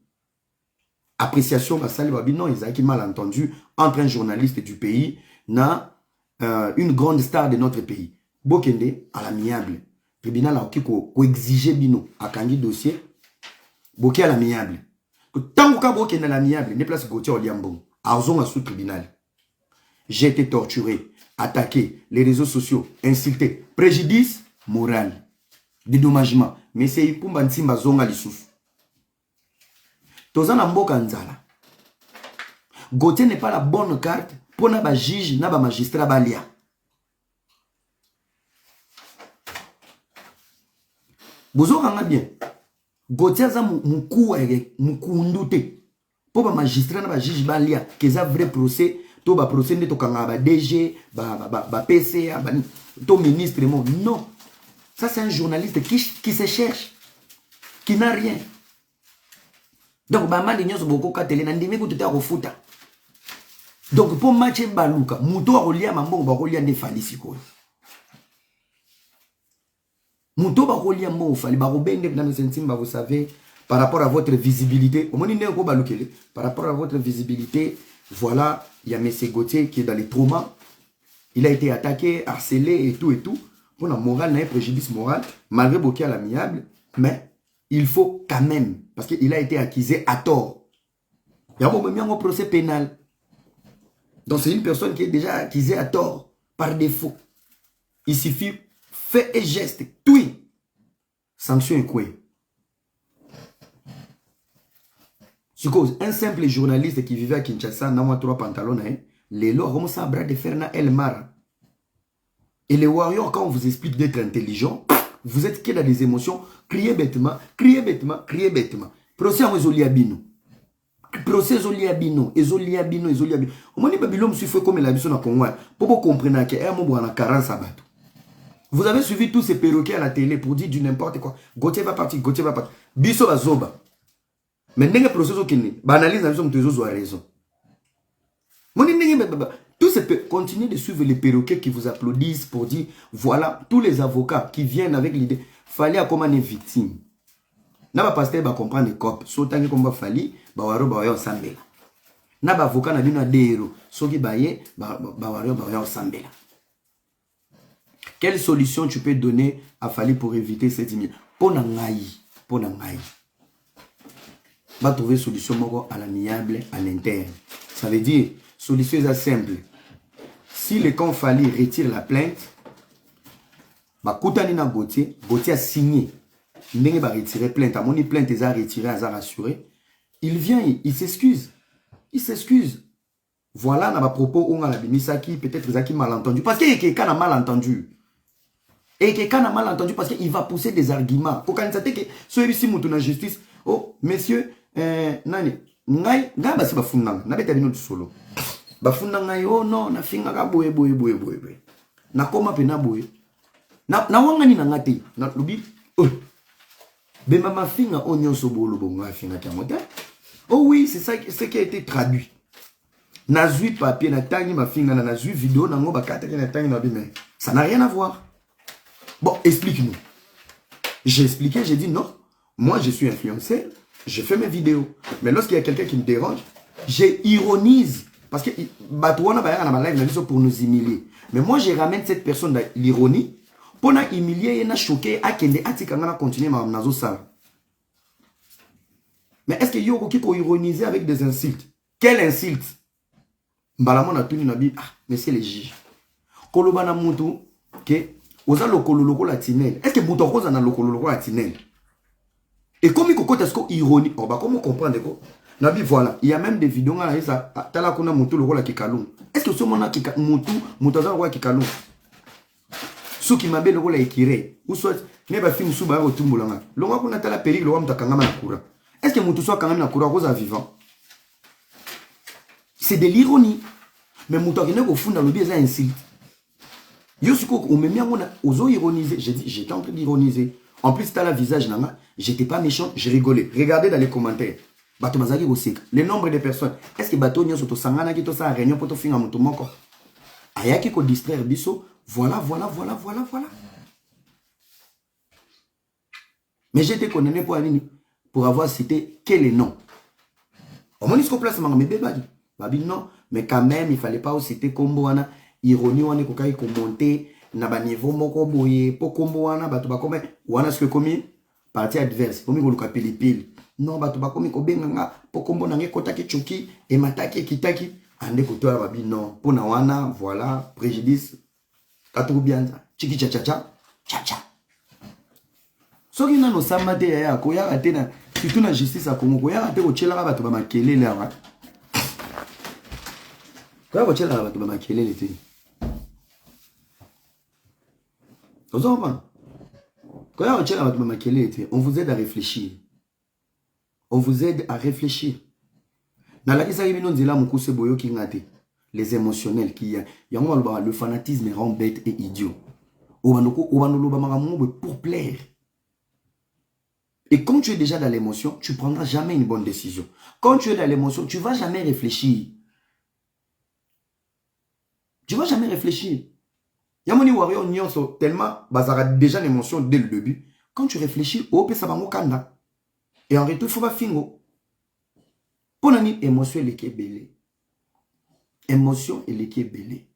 Appréciation basali babi non ils ont mal entendu entre un journaliste du pays na une grande star de notre pays. Bokende à l'amiable. Tribunal a ko exiger bino a kangi dossier. Boké à l'amiable. Tant que bokende à l'amiable, ne place Gauthier Oliambon. Arzon à sous tribunal. J'ai été torturé, attaqué, les réseaux sociaux, insulté, préjudice moral, dédommagement. Mais c'est Ipumba Nsimba zonga lissouf. Tozana mboka nzala. Gauthier n'est pas la bonne carte pour na ba juge na ba magistrat balia. Bozo kanga bien. Gauthier za mukundute. Pour ba magistrat na ba juge balia que ça vrai procès, to ba procès ne to kanga ba DG, ba PCA, ba to ministre non. Ça c'est un journaliste qui se cherche, qui n'a rien. Donc, bah, mal de beaucoup katele nandime ko tuta refuta. Donc, pour matcher baluka, muto a relia mambo ba relia ne fali siko. Muto ba relia mo fali ba robende na sentimba, vous savez, par rapport à votre visibilité. Au moins ne ko balukele, par rapport à votre visibilité, voilà, il y a M. Gauthier qui est dans les traumas. Il a été attaqué, harcelé et tout et tout. Pour la morale, il y a un préjudice moral, malgré beaucoup à l'amiable, mais il faut quand même, parce qu'il a été accusé à tort. Il y a un procès pénal. Donc c'est une personne qui est déjà accusée à tort, par défaut. Il suffit fait et geste, tout. Sanction est quoi? C'est cause, un simple journaliste qui vivait à Kinshasa, n'a pas 3 pantalons, les lois commencent à bras de fer na El Mara. Et les warriors, quand on vous explique d'être intelligent, vous êtes qui dans des émotions, criez bêtement, criez bêtement, criez bêtement. Procès en Ezoliabino. Procès Ezoliabino, Ezoliabino, Ezoliabino. Au moins, Babylone me suffit comme la mission à Congo. Pour vous comprendre qu'il y a un moment où 40 sabbats. Vous avez suivi tous ces perroquets à la télé pour dire du n'importe quoi. Gauthier va partir, Gauthier va partir. Bisso va zoba. Mais n'est-ce que le procès au Kenya? Banalise la mission de a raison. Tous ces continuez de suivre les perroquets qui vous applaudissent pour dire, voilà, tous les avocats qui viennent avec l'idée, fallait accompagner une victime. N'a pas pasteur va comprendre les copes, sautant comme va fallait, bawaro bawayo sambela. N'a pas avocat n'a bien adhéro, soki baye, bawaro bawayo sambela. Quelle solution tu peux donner à Fali pour éviter cette image? Pour n'angaï. Va trouver solution à l'amiable, à l'interne. Ça veut dire, solution est simple. Si le camp Fali retire la plainte, Koutani na Gauthier a signé. Il va retirer plainte. À mon plainte, il a retiré, il a rassuré. Il vient, il s'excuse. Il s'excuse. Voilà, on a propos, on a la bimisaki, peut-être Zaki malentendu. Parce qu'il y a quelqu'un a malentendu. Et quelqu'un a malentendu parce qu'il va pousser des arguments. Quand il s'attend que ce ici, la justice, oh, messieurs, nani, ngai, basi bafundanga, na beta bino solo. Bafundanga oh non, na finga ka boye. Na koma pe na boye. Na wanga ni na ngati, na lubi. Oh. Be mama finga onyo sobolo bonga finga tamote. Oh oui, c'est ça ce qui a été traduit. Na zui papier na tangi ma finga na zui vidéo na ngoba kata na tangi na bime. Ça n'a rien à voir. Bon, explique-nous. J'ai expliqué, j'ai dit non. Moi, je suis influenceur, je fais mes vidéos. Mais lorsqu'il y a quelqu'un qui me dérange, j'ironise. Parce que pour nous humilier. Mais moi, je ramène cette personne dans l'ironie pour nous humilier et nous choquer à continuer à continuer à nous. Mais est-ce que yo qui peut ironiser avec des insultes? Quelle insulte? Mbalamon a tenu nabi, ah, mais c'est les juges. Kolobana mutu, que, oza lokolo loko la tinel. Est-ce que mutu koza na lokolo loko la tinel? Et comme il cocotte, est-ce qu'on ironie? Oh, bah, comment comprendre quoi? Nabi, voilà. Il y a même des vidéos, là, ça, tala kuna mutu loko la kikalou. Est-ce que ce moment mutu aza loko kikalou? Ceux qui m'appellent loko la ekire. Ou soit, neba film sous ba otumbulanga. Longa kuna tala périg, loa mtakangama na kura. Est-ce que mutu soit kangama na kura koza vivant? C'est de l'ironie. Mais mutu akene ko funda lobi eza insulte. Yo suko on me met ozo ironiser. J'ai dit, j'étais en train d'ironiser. En plus, t'as la visage, nana. J'étais pas méchant, je rigolais. Regardez dans les commentaires. Bato mazaki oseka. Le nombre de personnes. Est-ce que bato nyoso to sangana ki to sa réunion pour to finga mutu moko? Ayaki ko distraire biso. Voilà. Mais j'étais condamné pour avoir cité quel est non. Au moins, il se place mais bébé. Babi non, mais quand même, il fallait pas citer combo wana ironie wana ko kai commenter na ba niveau moko boye po combo wana bato ba comme wana ce que commis partie adverse komi ko luka pili non bato ba komi ko benga po combo na ngekota ki chuki et mataki kitaki ande ko to babi non pona wana voilà préjudice katou bien chiki cha soki na no samate ya ko ya atena surtout na justice a Congo ko ya ate ko chela bato ba makelele awa ko ya ko chela bato ba makelele te. On vous aide à réfléchir. On vous aide à réfléchir. Les émotionnels qui y a. Le fanatisme rend bête et idiot. Pour plaire. Et quand tu es déjà dans l'émotion, tu ne prendras jamais une bonne décision. Quand tu es dans l'émotion, tu ne vas jamais réfléchir. Tu ne vas jamais réfléchir. Yamoni Wario Nyonso, tellement, bazara déjà l'émotion dès le début. Quand tu réfléchis, oh, ça va mokanda. Et en retour, il faut pas fingo. Pour l'année, émotion, elle est belée. Émotion, elle est belée.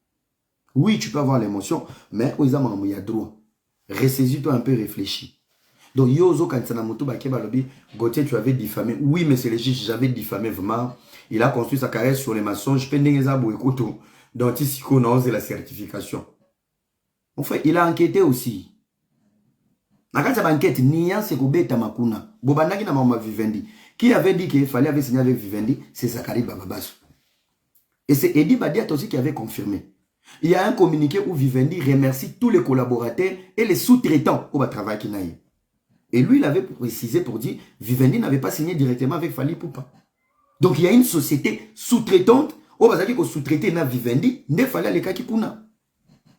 Oui, tu peux avoir l'émotion, mais il y a droit. Ressaisis-toi un peu, réfléchis. Donc, Yozo, quand tu as moto, Gauthier, tu avais diffamé. Oui, mais c'est légit, j'avais diffamé vraiment. Il a construit sa carrière sur les mensonges. Donc, ici, on a la certification. En fait, il a enquêté aussi. Quand il a enquêté, Nia Sekobeta Makuna, Bobanaki na Mama Vivendi, qui avait dit qu'il fallait avoir signé avec Vivendi, c'est Zakari Bababasu. Et c'est Eddie Badiat aussi qui avait confirmé. Il y a un communiqué où Vivendi remercie tous les collaborateurs et les sous-traitants au travail qu'il a eu. Et lui, il avait précisé pour dire Vivendi n'avait pas signé directement avec Fali Poupa. Donc il y a une société sous-traitante, au Bazaki ko sous-traité na Vivendi, ne fallait les Kakipuna.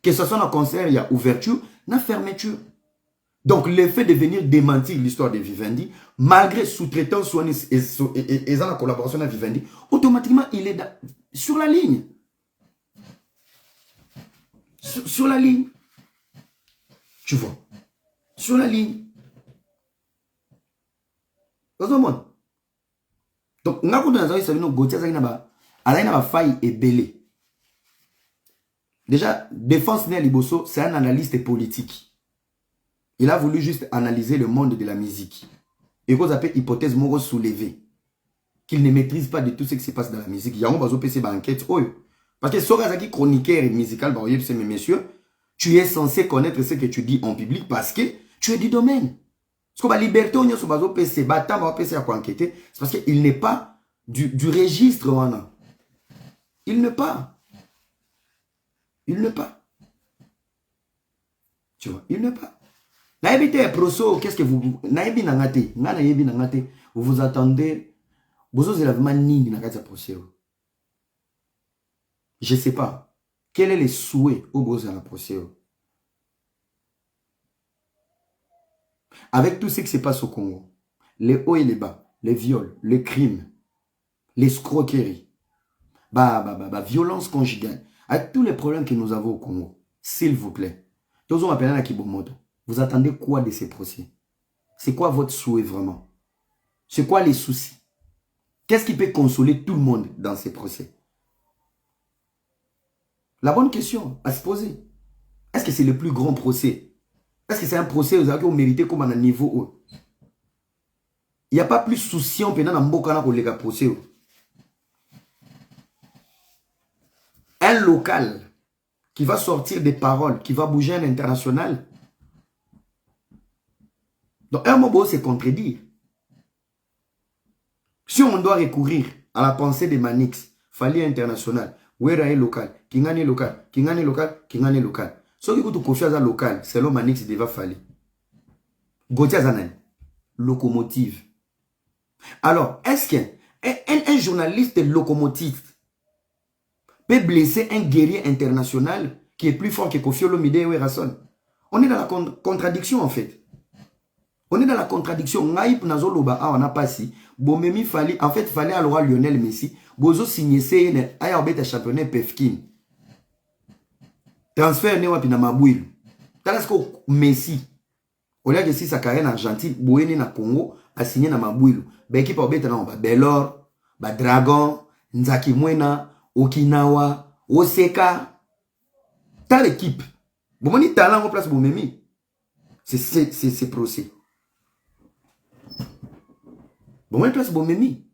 Que ce soit un concert, il y a ouverture, il y a fermeture. Donc, le fait de venir démentir l'histoire de Vivendi, malgré sous-traitance et la collaboration avec Vivendi, automatiquement, il est sur la ligne. Sur la ligne. Tu vois. Sur la ligne. Donc, faille est belé. Déjà, Défense Né Liboso, c'est un analyste politique. Il a voulu juste analyser le monde de la musique. Et qu'on appelle hypothèse moro soulevée. Qu'il ne maîtrise pas de tout ce qui se passe dans la musique. Il y a un bazo PC enquête. Parce que Sorazaki chroniqueur et musical, mes messieurs, tu es censé connaître ce que tu dis en public parce que tu es du domaine. Parce que la liberté, on y a ce bazo PC, PC à quoi enquêter, c'est parce qu'il n'est pas du registre. Il n'est pas. Il n'est pas. Tu vois, il n'est pas. Qu'est-ce que vous... Vous vous attendez... Je ne sais pas. Quel est le souhait au besoin de la procès? Avec tout ce qui se passe au Congo, les hauts et les bas, les viols, les crimes, les escroqueries, violence conjugale, avec tous les problèmes que nous avons au Congo, s'il vous plaît, vous attendez quoi de ces procès? C'est quoi votre souhait vraiment? C'est quoi les soucis? Qu'est-ce qui peut consoler tout le monde dans ces procès? La bonne question à se poser. Est-ce que c'est le plus grand procès? Est-ce que c'est un procès où vous mérité comme à un niveau haut? Il n'y a pas plus souciant pendant dans mboka na kolega procès. Un local qui va sortir des paroles, qui va bouger à l'international. Donc, un mot, c'est contredire. Si on doit recourir à la pensée de Manix, fallait international, Wera est local, Kingane local, Kingane local, Kingane local. Ce qui vous confie à local, selon Manix, il devait falloir. Gauthier Zanen, locomotive. Alors, est-ce qu'un journaliste locomotive peut blesser un guerrier international qui est plus fort que Kofi Olomide et Werrason? On est dans la contradiction en fait. On est dans la contradiction. Ngaïp Nazoloba, on a pas si. Bomemi fallait, en fait, fallait à l'oral Lionel Messi. Bozo signé CN, Ayabeta championnat Pefkin. Transfert ne wapi na Mabouil. Talasko Messi. Au lieu que si sa carrière en Argentine, Bouene na Congo, a signé na Mabouil. L'équipe a obéta na Belor, Dragon, Nzaki Mwena, Okinawa, Oseka. T'as l'équipe. Bon, on est talent en place pour Memi. C'est procès. Bon, on est place pour Memi.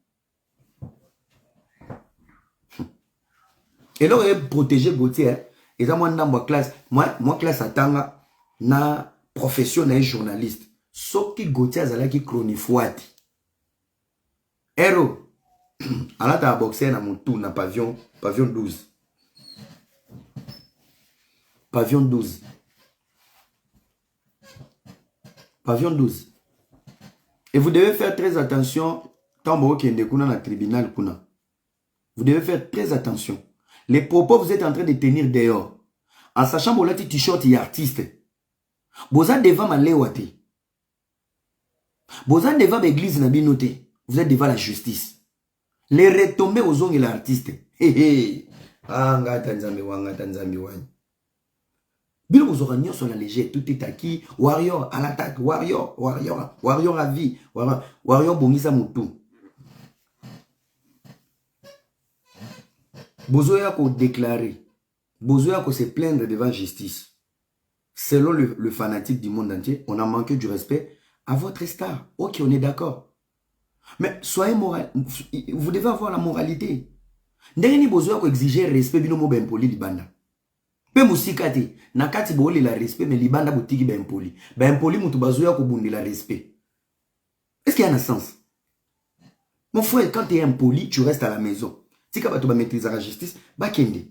Et là, on est protégé Gauthier. Et là, moi, dans ma classe, moi, classe à Tanga, na professionnel journaliste. Sauf que Gauthier a qui chronifouati. Héros. À la table boxer dans mon tour, dans pavillon 12. Pavillon 12. Pavillon 12. Et vous devez faire très attention. Tant que vous êtes dans le tribunal, vous devez faire très attention. Les propos vous êtes en train de tenir dehors. En sachant que vous êtes t-shirt et artiste. Vous êtes devant ma léoate. Vous êtes devant l'église Nabinoté. Vous êtes devant la justice. Les retombées aux ongles de l'artiste. Hé anga tanzambi wani. Bilo vous aurez sur la légère. Tout est acquis. Warrior à l'attaque. Warrior à vie. Warrior bongisa mutu. Bozoya ko déclarer. Bozoya ko se plaindre devant justice. Selon le fanatique du monde entier, on a manqué du respect à votre star. Ok, on est d'accord. Mais soyez moral. Vous devez avoir la moralité. Ndeni bozoya ko exiger respect bino mo ben poli libanda. Pe musikate nakati boli la respect mais libanda botiki ben poli. Ben poli mutu bazoya ko bundi la respect. Est-ce qu'il y a un sens? Mon frère, quand tu es impoli, tu restes à la maison. Si tu vas maîtriser la justice, ba kende.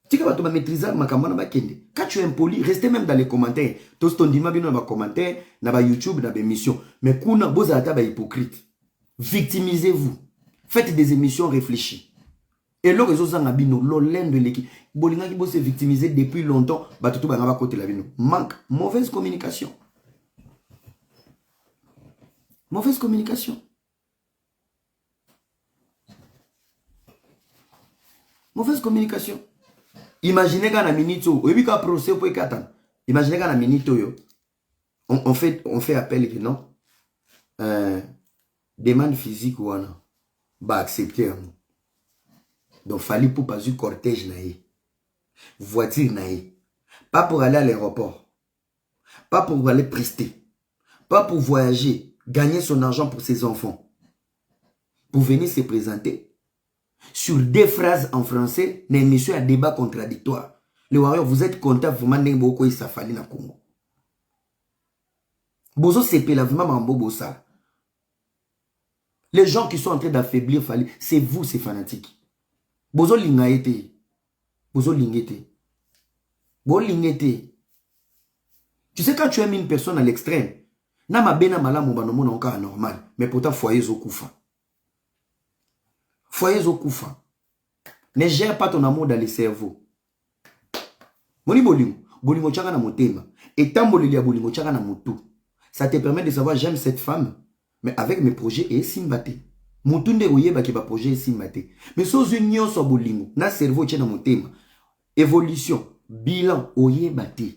Si tu vas maîtriser ma campagne, ba kende. Quand tu es impoli, restez même dans les commentaires. Tous ton dima bien dans les commentaires, dans YouTube, dans les émissions. Mais kuna bozata ba hypocrite. Victimisez-vous. Faites des émissions réfléchies. Et là, les autres bino, l'olène de l'équipe. Bolinga qui bosse victimiser depuis longtemps, ba tout ba côté la bino. Manque, mauvaise communication. Mauvaise communication. Mauvaise communication. Imaginez qu'à la minute, imaginez qu'à la minute, on fait appel que non. Demande physique ou non. Bah accepter. Donc fallait pour pas du cortège naïe. Voiture naïe. Pas pour aller à l'aéroport. Pas pour aller prester. Pas pour voyager. Gagner son argent pour ses enfants. Pour venir se présenter. Sur des phrases en français, une émission à débat contradictoire. Les warriors, vous êtes content vraiment de beaucoup et ça fallait na Congo. Bozo CP la vraiment mambo bossa. Les gens qui sont en train d'affaiblir Fali, c'est vous ces fanatiques. Bozo lingaete. Bozo lingete. Bozo lingete. Tu sais quand tu aimes une personne à l'extrême, na ma bena malamu banomona encore normal, mais pourtant foyer zokufa. Foyer Zokoufa. Ne gère pas ton amour dans le cerveau. Moni bolimo. Bolimo tchaka na motema. Et tant bolilia bolimo tchaka na motu. Ça te permet de savoir j'aime cette femme. Mais avec mes projets et simbate. Mutunde oyeba ki ba projet et simbate. Mais so union so bolimo. Na cerveau tchana motema. Évolution. Bilan oyebate.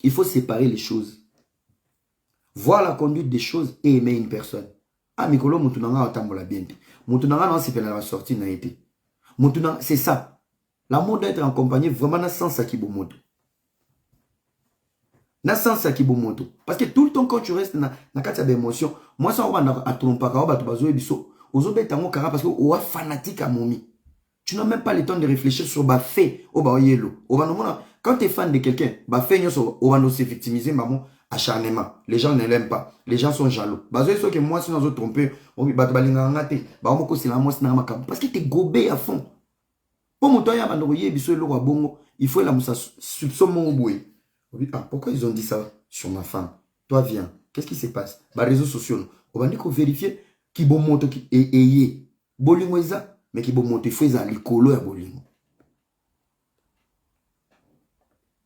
Il faut séparer les choses. Voir la conduite des choses et aimer une personne. Ah, Mikolo Moutounanga otambola bien. Moutounanga non, c'est la sortie n'a été. Moutounanga, c'est ça. L'amour d'être en compagnie, vraiment, dans sens à Kibomoto. Na sens qui bon moto. Parce que tout le temps quand tu restes na kati d'émotion, moi ça on va à tromper ka ba to bazo biso. Ozo betango kara parce que o fanatique à momi. Tu n'as même pas le temps de réfléchir sur ba fait o ba yelo. O ba no quand tu es fan de quelqu'un, ba fait nyoso o ba no se victimiser maman acharnement. Les gens ne l'aiment pas. Les gens sont jaloux. Bazo so que moi si nous tromper, on ba balinga ngate, ba mo ko sila mo sina makam parce que tu es gobé à fond. Pour mon toya ba no yebiso lo bongo, il faut la musa soupçon mon boué. Ah, pourquoi ils ont dit ça sur ma femme? Toi, viens. Qu'est-ce qui se passe? Les réseaux sociaux, on va dire qu'on vérifie qui bon monte qui est bolingo eza, mais qui bon monte fait ça l'écolo à bolingo.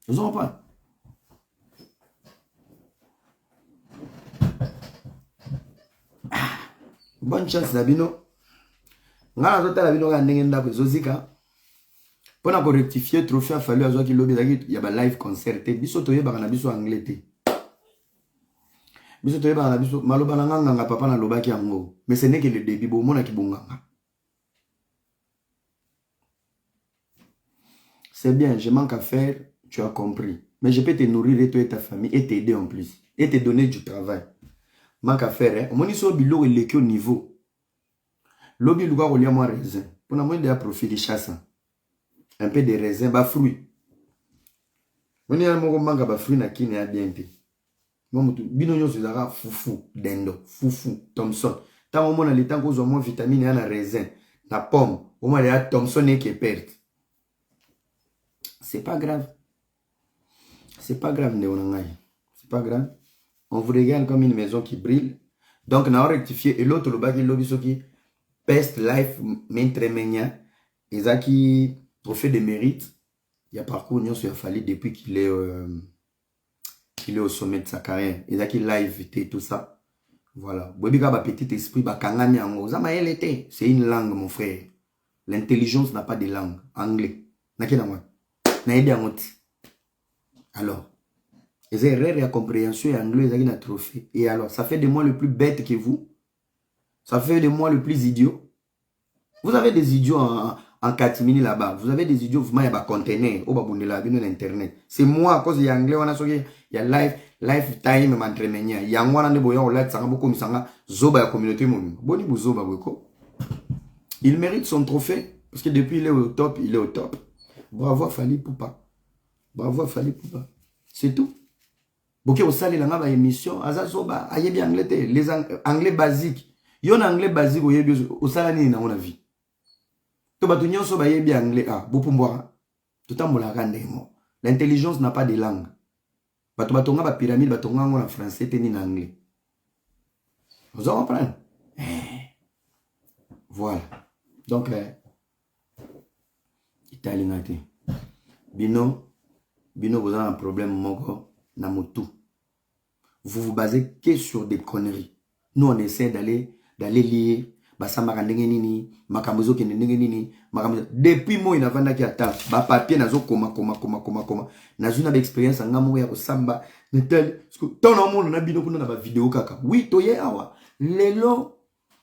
Vous en pas? Bonne chance Nabino. Ngala tota la bino ka ndenge ndako zozika. Pour nous rectifier, trophée a fallu à ce qu'il y a un live concert. Biso toye bakana biso anglais te. Biso toye bakana biso maloba na nganga papa na loba ki yango. Mais ce n'est que le début bo mona ki bonganga. C'est bien, je manque à faire, tu as compris. Mais je peux te nourrir et toi et ta famille et t'aider en plus et te donner du travail. Manque à faire hein. Moni so bilo et le au niveau. Lobi luga rolia moi raisin. Pour na moi de profit de chasse. Un peu de raisin, bas fruits. On y a un moment bas fruits na kine a bien été. Moi bino nyo zara fufu dendo, fufu Thomson. Tant au moins le temps qu'on a moins vitamine et na raisin, na pomme, au moins il y a Thomson et qui perd. C'est pas grave. C'est pas grave néonangai. C'est pas grave. On vous regarde comme une maison qui brille. Donc na rectifier et l'autre le baki lobiso qui best life maintremenya ezaki trophée de mérite, il y a parcours il a fallu depuis qu'il est au sommet de sa carrière. Il a qu'il live et tout ça. Voilà. Bobika ba petit esprit ba kangami ango. C'est une langue mon frère. L'intelligence n'a pas de langue. Anglais. Nakina moi. Na aidé angot. Alors, les erreurs et compréhension anglais ils ont trophée. Et alors, ça fait de moi le plus bête que vous. Ça fait de moi le plus idiot. Vous avez des idiots en catimini là-bas. Vous avez des idiots, vous avez des conteneurs. Au bas de la vie internet. C'est moi, à cause de l'anglais, on a il y a lifetime m'entraîner. Il y a un an de boya, on l'a, ça va beaucoup, ça va, zoba la communauté, mon. Boni zoba, boko. Il mérite son trophée. Parce que depuis, il est au top, il est au top. Bravo, Fali Poupa. Bravo, Fali Poupa. C'est tout. Boké, au sali, la ma émission, aza zoba, aye bien anglais, les anglais basiques. Yon anglais basique, au salani, na on a vie. L'intelligence n'a pas de langue. La pyramide, en français, en anglais. Vous en comprenez? Voilà. Donc, Italien. Bino, vous avez un problème, moko, na motu. Vous vous basez que sur des conneries. Nous, on essaie d'aller lier. Basama nini makambozo ke nini makambozo depuis moi ina vanda ki ata ba papier nazo koma nazo na expérience ngamo ya kosamba netel ton na monde na bino kuna na ba vidéo kaka oui toye awa lelo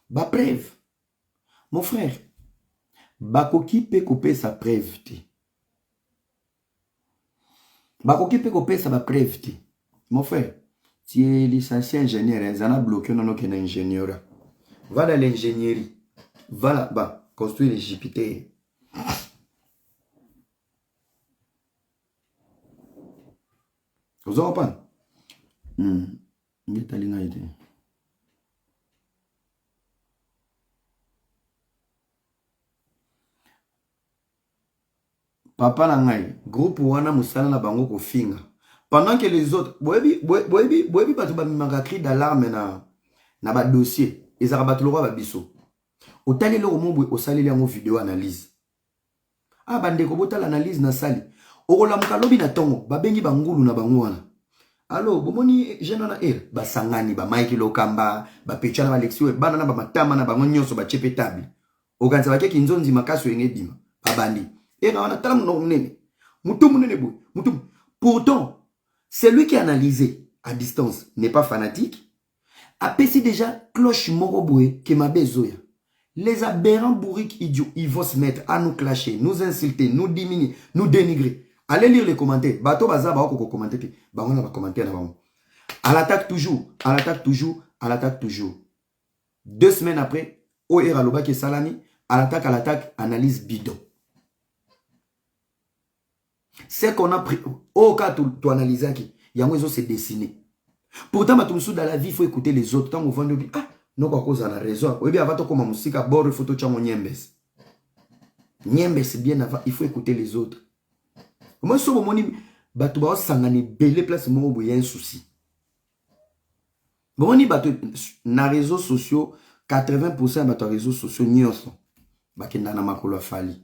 ba preuve mon frère bakoki pe kope sa preuve te bakoki pe kope sa ba preuve te mon frère tu es licencié ingénieur zana bloqué non que na ingénieur. Va dans l'ingénierie. Va là-bas. Construire les Jupiter. Vous en comprenez? Papa Nangai, groupe wana musala na bango ko finga. Pendant que les autres, boebi batu ba mimanga cri d'alarme na ba dossier. Et ça rabat le roi babiso. Au tali le romo au sali en vidéo analyse. Ah bande ko bota l'analyse na sali. O la mukalobi na tongo babengi bangulu na bangwana. Allo bomoni jeune na ba sangani ba Mike Lokamba ba Pechana ba Alexio bana na ba matama na bango nyonso ba chepetable. O kanza ba keki nzonzi makaso engedima. Abandi. Et na wana tala no nene. Mutu munene boy. Mutu. Pourtant, celui qui a analysé à distance n'est pas fanatique. Apesi déjà cloche moroboué que ma besoya. Les aberrants bourriques idiots, ils vont se mettre à nous clasher, nous insulter, nous diminuer, nous dénigrer. Allez lire les commentaires. Bato baza ba ko commenter. Ba on va commenter là. À l'attaque toujours, à l'attaque toujours, à l'attaque toujours. 2 semaines après, OR Aloba qui est Salami, à l'attaque, analyse bidon. C'est qu'on a pris, au cas où tu analyses, il y a un c'est dessiné. Pourtant, dans la vie, il faut écouter les autres. Quand on va dire, ah, non, quoi, cause on a raison. Ou bien, avant, comme la musique, à bord, il faut tout Niembes. Niembes, c'est bien avant, il faut écouter les autres. Moi, je suis bato ba sangani belle place mo bo un souci. Bon ni bato na réseaux sociaux 80% bato réseaux sociaux nyonso bakenda na makolo fali.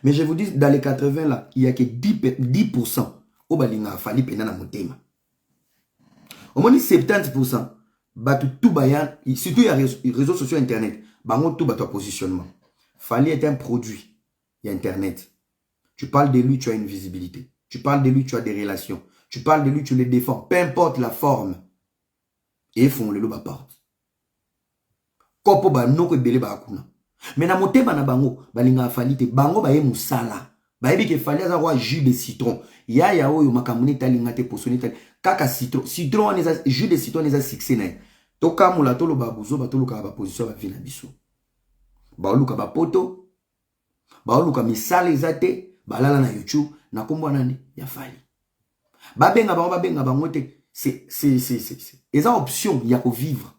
Mais je vous dis dans les 80 là, il y a que 10% au balinga fali pena na motema. Au moins 70% bato tout bayan, surtout il y a réseaux sociaux internet, bango tout bato positionnement. Fali est un produit, il y a internet. Tu parles de lui, tu as une visibilité. Tu parles de lui, tu as des relations. Tu parles de lui, tu le défends. Peu importe la forme. Et ils font le loup à porte. Kopo ba no ko bele ba akuna. Mais na motema na bango, balinga falite, bango ba ye musala. Ba yebi ke fali aza roi jus de citron. Ya oyo makamune talinga te posone tali. Kaka citron. Citron on eza jus de citron eza succès na. Toka mula tolo ba buzo ba tolo ka ba position ba vina biso. Ba luka ba poto. Ba luka misala ezate. Balala na YouTube na kombo nani ya fali. Babenga bango te c'est eza option ya ko vivre.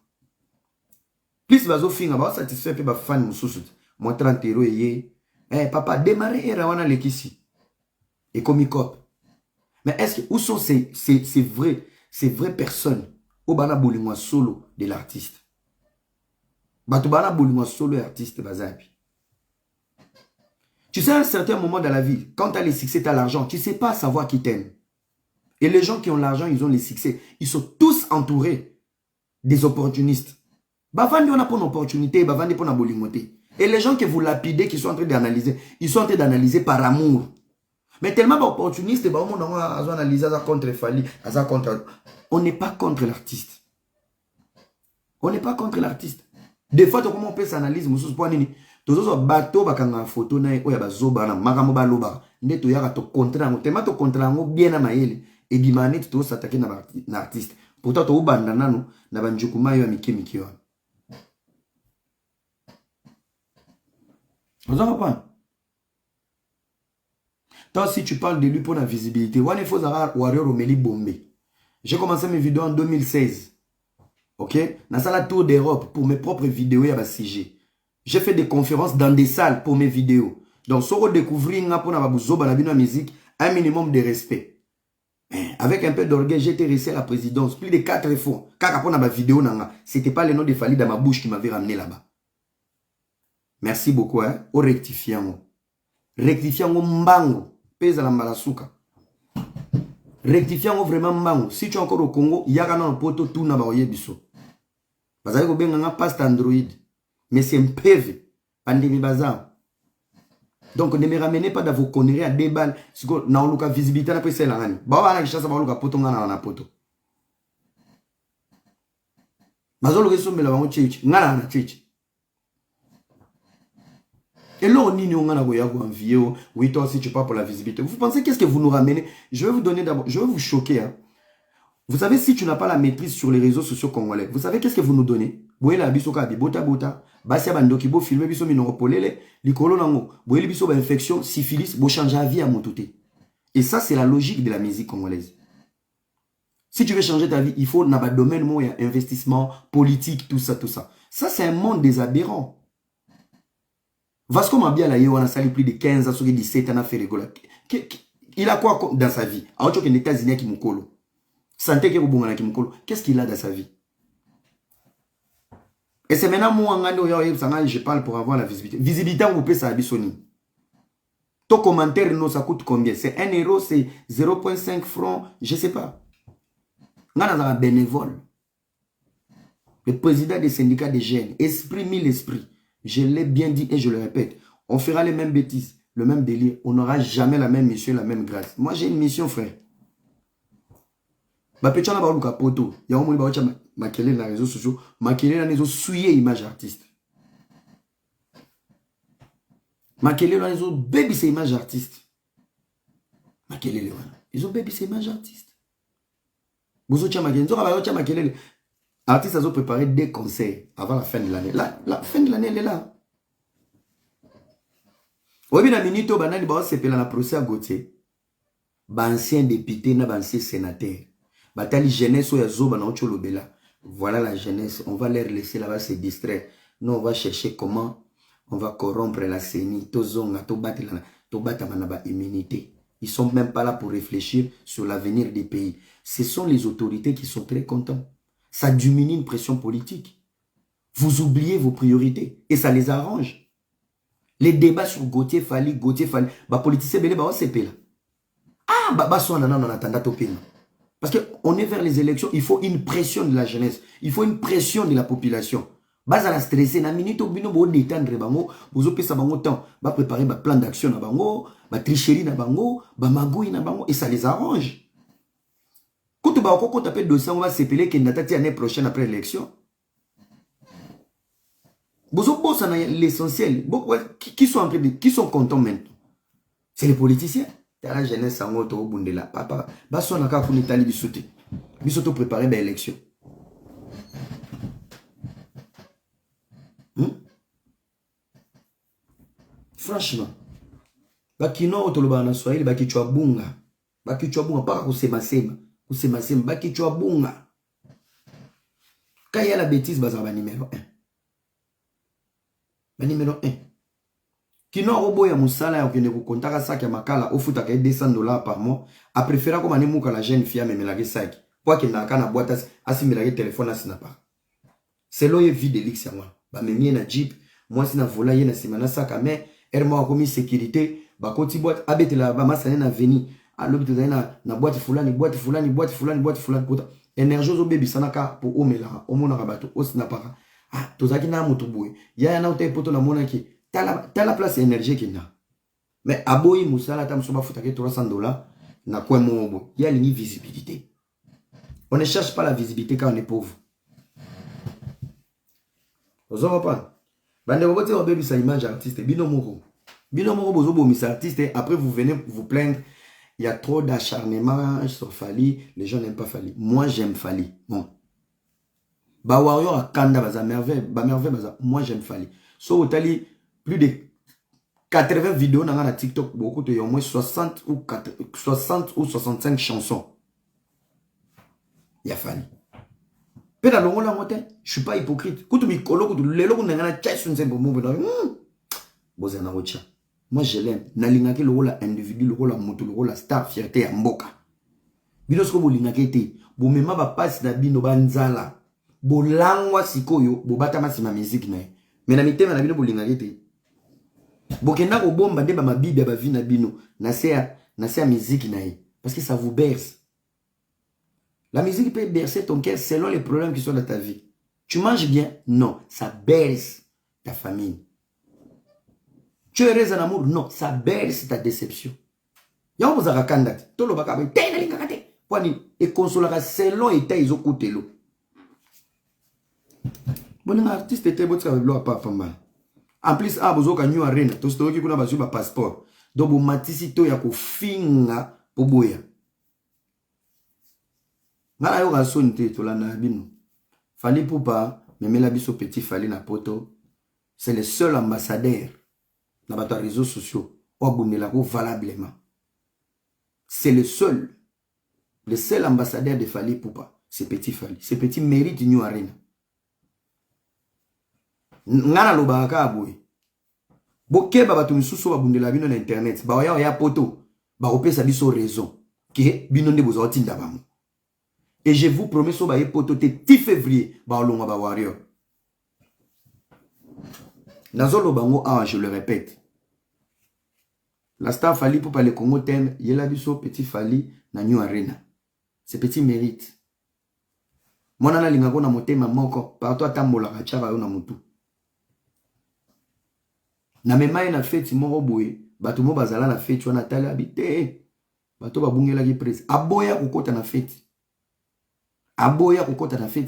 Plus bazo finga ba satisfait pe ba fan mususu. Mo 30 € eye. Eh papa démarrer era wana lekisi. Et comme cop. Mais est-ce que où sont ces vraies personnes au bana bolingo solo de l'artiste. Batu bana bolingo solo et artiste bazapi. Tu sais, à un certain moment dans la vie, quand tu as les succès, tu as l'argent, tu ne sais pas savoir qui t'aime. Et les gens qui ont l'argent, ils ont les succès. Ils sont tous entourés des opportunistes. Bavandi, on a pas une opportunité, bavandi, on a bolimoté. Et les gens que vous lapidez, qui sont en train d'analyser, ils sont en train d'analyser par amour. Mais tellement d'opportunistes, contre Fali, contre... On n'est pas contre l'artiste. On n'est pas contre l'artiste. Des fois, comment on peut s'analyser, tozo bato bakanga photo na oya bazoba na makamo baloba ndeto yaka to contrat ngo tema to contrat ngo bien na mayele et bimane to s'attaquer na artiste pourtant to ubanda nanu na banjukuma yo mikimiki yo. Vous en comprenez? Toi si tu parles de lui pour la visibilité, wane faut zara warrior Romeli Bombe. J'ai commencé mes vidéos en 2016. OK? Na sala tour d'Europe pour mes propres vidéos ya ba CG. J'ai fait des conférences dans des salles pour mes vidéos. Donc, si vous découvrez la musique, un minimum de respect. Avec un peu d'orgueil, j'ai été resté à la présidence plus de 4 fois. Car pour ma vidéo, ce n'était pas le nom de Fali dans ma bouche qui m'avait ramené là-bas. Merci beaucoup. Hein? Au rectifiant. Rectifiant mbango. Pèse la malasuka. Rectifiant vraiment mbango. Si tu es encore au Congo, il y a un poto tout na baoye biso. Parce que vous avez un passe Android. Mais c'est un PV. Pandémie bazar. Donc ne me ramenez pas dans vos conneries à 2 balles. Si vous avez une visibilité, après c'est la rani. Bah, on a chasse à voir le poto na poto. Mazolo reso me la bango chichi. Ngala na chichi. Et là on n'y on a en vidéo. Oui toi aussi tu parles pour la visibilité. Vous pensez qu'est-ce que vous nous ramenez? Je vais vous donner d'abord. Je vais vous choquer. Hein. Vous savez si tu n'as pas la maîtrise sur les réseaux sociaux congolais. Vous savez qu'est-ce que vous nous donnez? Boye la biso ka bota bota. Basia bandoki bo filmer biso minoropolele. Likolo nango. Boye biso ba infection, syphilis, bo changer la vie à mototé. Et ça c'est la logique de la musique congolaise. Si tu veux changer ta vie, il faut dans le domaine où il y a investissement, politique, tout ça, tout ça. Ça c'est un monde des aberrants. Vasco Mabia là, il a sali plus de 15 ans, 17 ans à faire rigoler. Il a quoi dans sa vie? En tout cas, les États-Unis qui m'colo. Santé qui m'bongana qui m'colo. Qu'est-ce qu'il a dans sa vie? Et c'est maintenant moi, je parle pour avoir la visibilité. Visibilité, on peut ça à Bissoni. Ton commentaire, non, ça coûte combien? C'est 1 €, c'est 0,5 francs, je ne sais pas. On a un bénévole. Le président des syndicats des jeunes. Esprit, 1000 esprits. Je l'ai bien dit et je le répète. On fera les mêmes bêtises, le même délire. On n'aura jamais la même mission, la même grâce. Moi, j'ai une mission, frère. Ba pecha na ba luka poto ya omoni ba wacha makele na réseaux sociaux makele na nezo souiller image artiste makele na nezo baby c'est image artiste Makelele wana. Ils ont bébé ces images artistes. Bozo tia makelele. Nzoka ba tia makelele. Artistes ont préparé des concerts avant la fin de l'année. La fin de l'année, elle est là. Obi na minute banani ba sepela na procès à Gauthier. Ba ancien député na ba ancien sénateur. Batali jeunesse ya zoba na ocholobela. Voilà la jeunesse, on va leur laisser là-bas se distraire. Nous on va chercher comment on va corrompre la CENI, tozonga, tobata manaba immunité. Ils sont même pas là pour réfléchir sur l'avenir des pays. Ce sont les autorités qui sont très contents. Ça diminue une pression politique. Vous oubliez vos priorités et ça les arrange. Les débats sur Gauthier Fali, bah politicien belé bah CP là. Ah bah soit on attend topina. Parce qu'on est vers les élections, il faut une pression de la jeunesse, il faut une pression de la population. Bas à la stresser na minute au bino bo détendre bango, vous opé ça bango temps, ba préparer ba plan d'action na bango, ba tricherie na bango, ba magouille na bango et ça les arrange. Quand tu vas encore taper dossier, on va s'épeler qu'il n'a pas l'année prochaine après l'élection. Bozo ça l'essentiel. Qui sont contents maintenant? C'est les politiciens. La jeunesse sango to bundela papa. Baso na ka kuni tali bisote. Bisoto préparer ba élection. Franchement. Bakino otoloba na Swahili bakichwa bunga. Bakichwa bunga paka kusema sema. Kusema sema bakichwa bunga. Kaya la bêtise bazaba numéro 1. Ba numéro 1. Kino robo ya musala ya okende ko kontaka sac ya makala ofuta ka $200 par mois a préféré comme anemuka la jeune fille amemelaki sac kwa kenda kana boîte asimilaki téléphone asina pa. C'est lo ye vie de lix ya moi. Ba memie na jeep, moi sina vola ye na simana sac mais ermo akomi sécurité ba koti boîte abetela ba masane na veni alobi to na boîte fulani pota énergie zo bebi sanaka po omela omona rabato osina pa. Ah tozaki na moto boye ya na ote poto na mona ki T'as la place énergie qui n'a. Mais aboyi musala tam soba futake $300 na quoi mon il y a une visibilité. On ne cherche pas la visibilité quand on est pauvre. Vous en pas. Bande bobote obebi sa image artiste bino moko bozo bomi artiste après vous venez vous plaindre il y a trop d'acharnement sur Fali, les gens n'aiment pas Fali. Moi j'aime Fali. Bon. Ba warrior a kanda baza merveille, baza moi j'aime Fali. So otali plus de 80 vidéos dans la TikTok, beaucoup de au moins 60 ou 65 chansons. Il y a fallu. Je suis pas hypocrite. Moi je l'aime. Nalingaki le rôle individu, le rôle moto, le rôle star, fierté à mboka. Binosko bolingaki te. Bo mema ba passe na bino banzala. Bo langwa sikoyo, bo batama sima musique na. Mais na mitema na bino bolingaki te. Bokenda ko bomba de ba mabibi ba vie na bino na sea musique na ye parce que ça vous berce. La musique peut bercer ton cœur selon les problèmes qui sont dans ta vie. Tu manges bien? Non, ça berce ta famille. Tu es heureux en amour? Non, ça berce ta déception. Ya vous a kanda to lo baka be tena lingakate. Kwani e consolera selon état ils ont coûté l'eau. Bon artiste était botka lo papa mal. En plus, bozoka New Arena, to stoki kuna bazu ba passeport. Donc bo matisi to ya ko finga po boya. Ngala yo ga sonte to la na bino. Fali Poupa, memela biso petit Fali na poto. C'est le seul ambassadeur na bato réseaux sociaux o bonela ko valablement. C'est le seul ambassadeur de Fali Poupa, c'est petit Fali. C'est petit mérite New Arena. Ngana lo baka boy. Bokeba batu misusu babundela bino na internet. Ba ya poto. Ba opesa biso raison. Ke bino nde bozo tinda bamu. Et je vous promets so ba ye poto te 10 février ba longa ba warrior. Nazolo bango je le répète. La star Fali Poupa le Congo thème, yela biso petit Fali na New Arena. C'est petit mérite. Mona na linga ko na motema moko, partout atambola ka chaba yo na mutu. Na mema na fête moko boye bato mo bazala na fête wana tala habité bato babungela ki prise aboya kokota na fête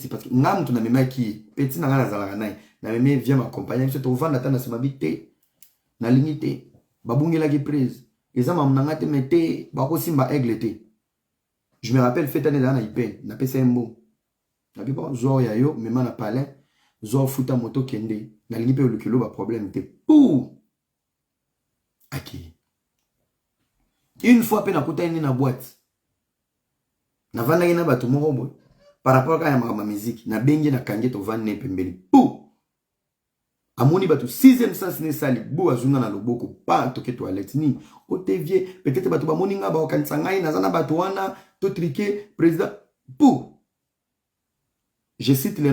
parce que ngam tu na mema ki petit na ngala zala na meme vient m'accompagner je te vendre ta na sima bité na limité babungela ki prise eza mamnanga te mete bako simba aigle te. Je me rappelle fait année dans Ipen, na pesa mbo. Na bipa zo ya yo mema na palais, zo futa moto kende, na lingi pe lokelo ba problème te. Pou. Aki. Une fois pe na kuta ni na boîte. Na vanda ina bato moko boy. Par rapport à ma musique, na bengi na kange to vanne pembeli. Pou. Amoni bato 6e sens ne sali bo azunga na loboko pa toke toilette ni otevie peut-être bato ba moninga ba okanisa ngai na zana bato wana to triquer président pou je cite les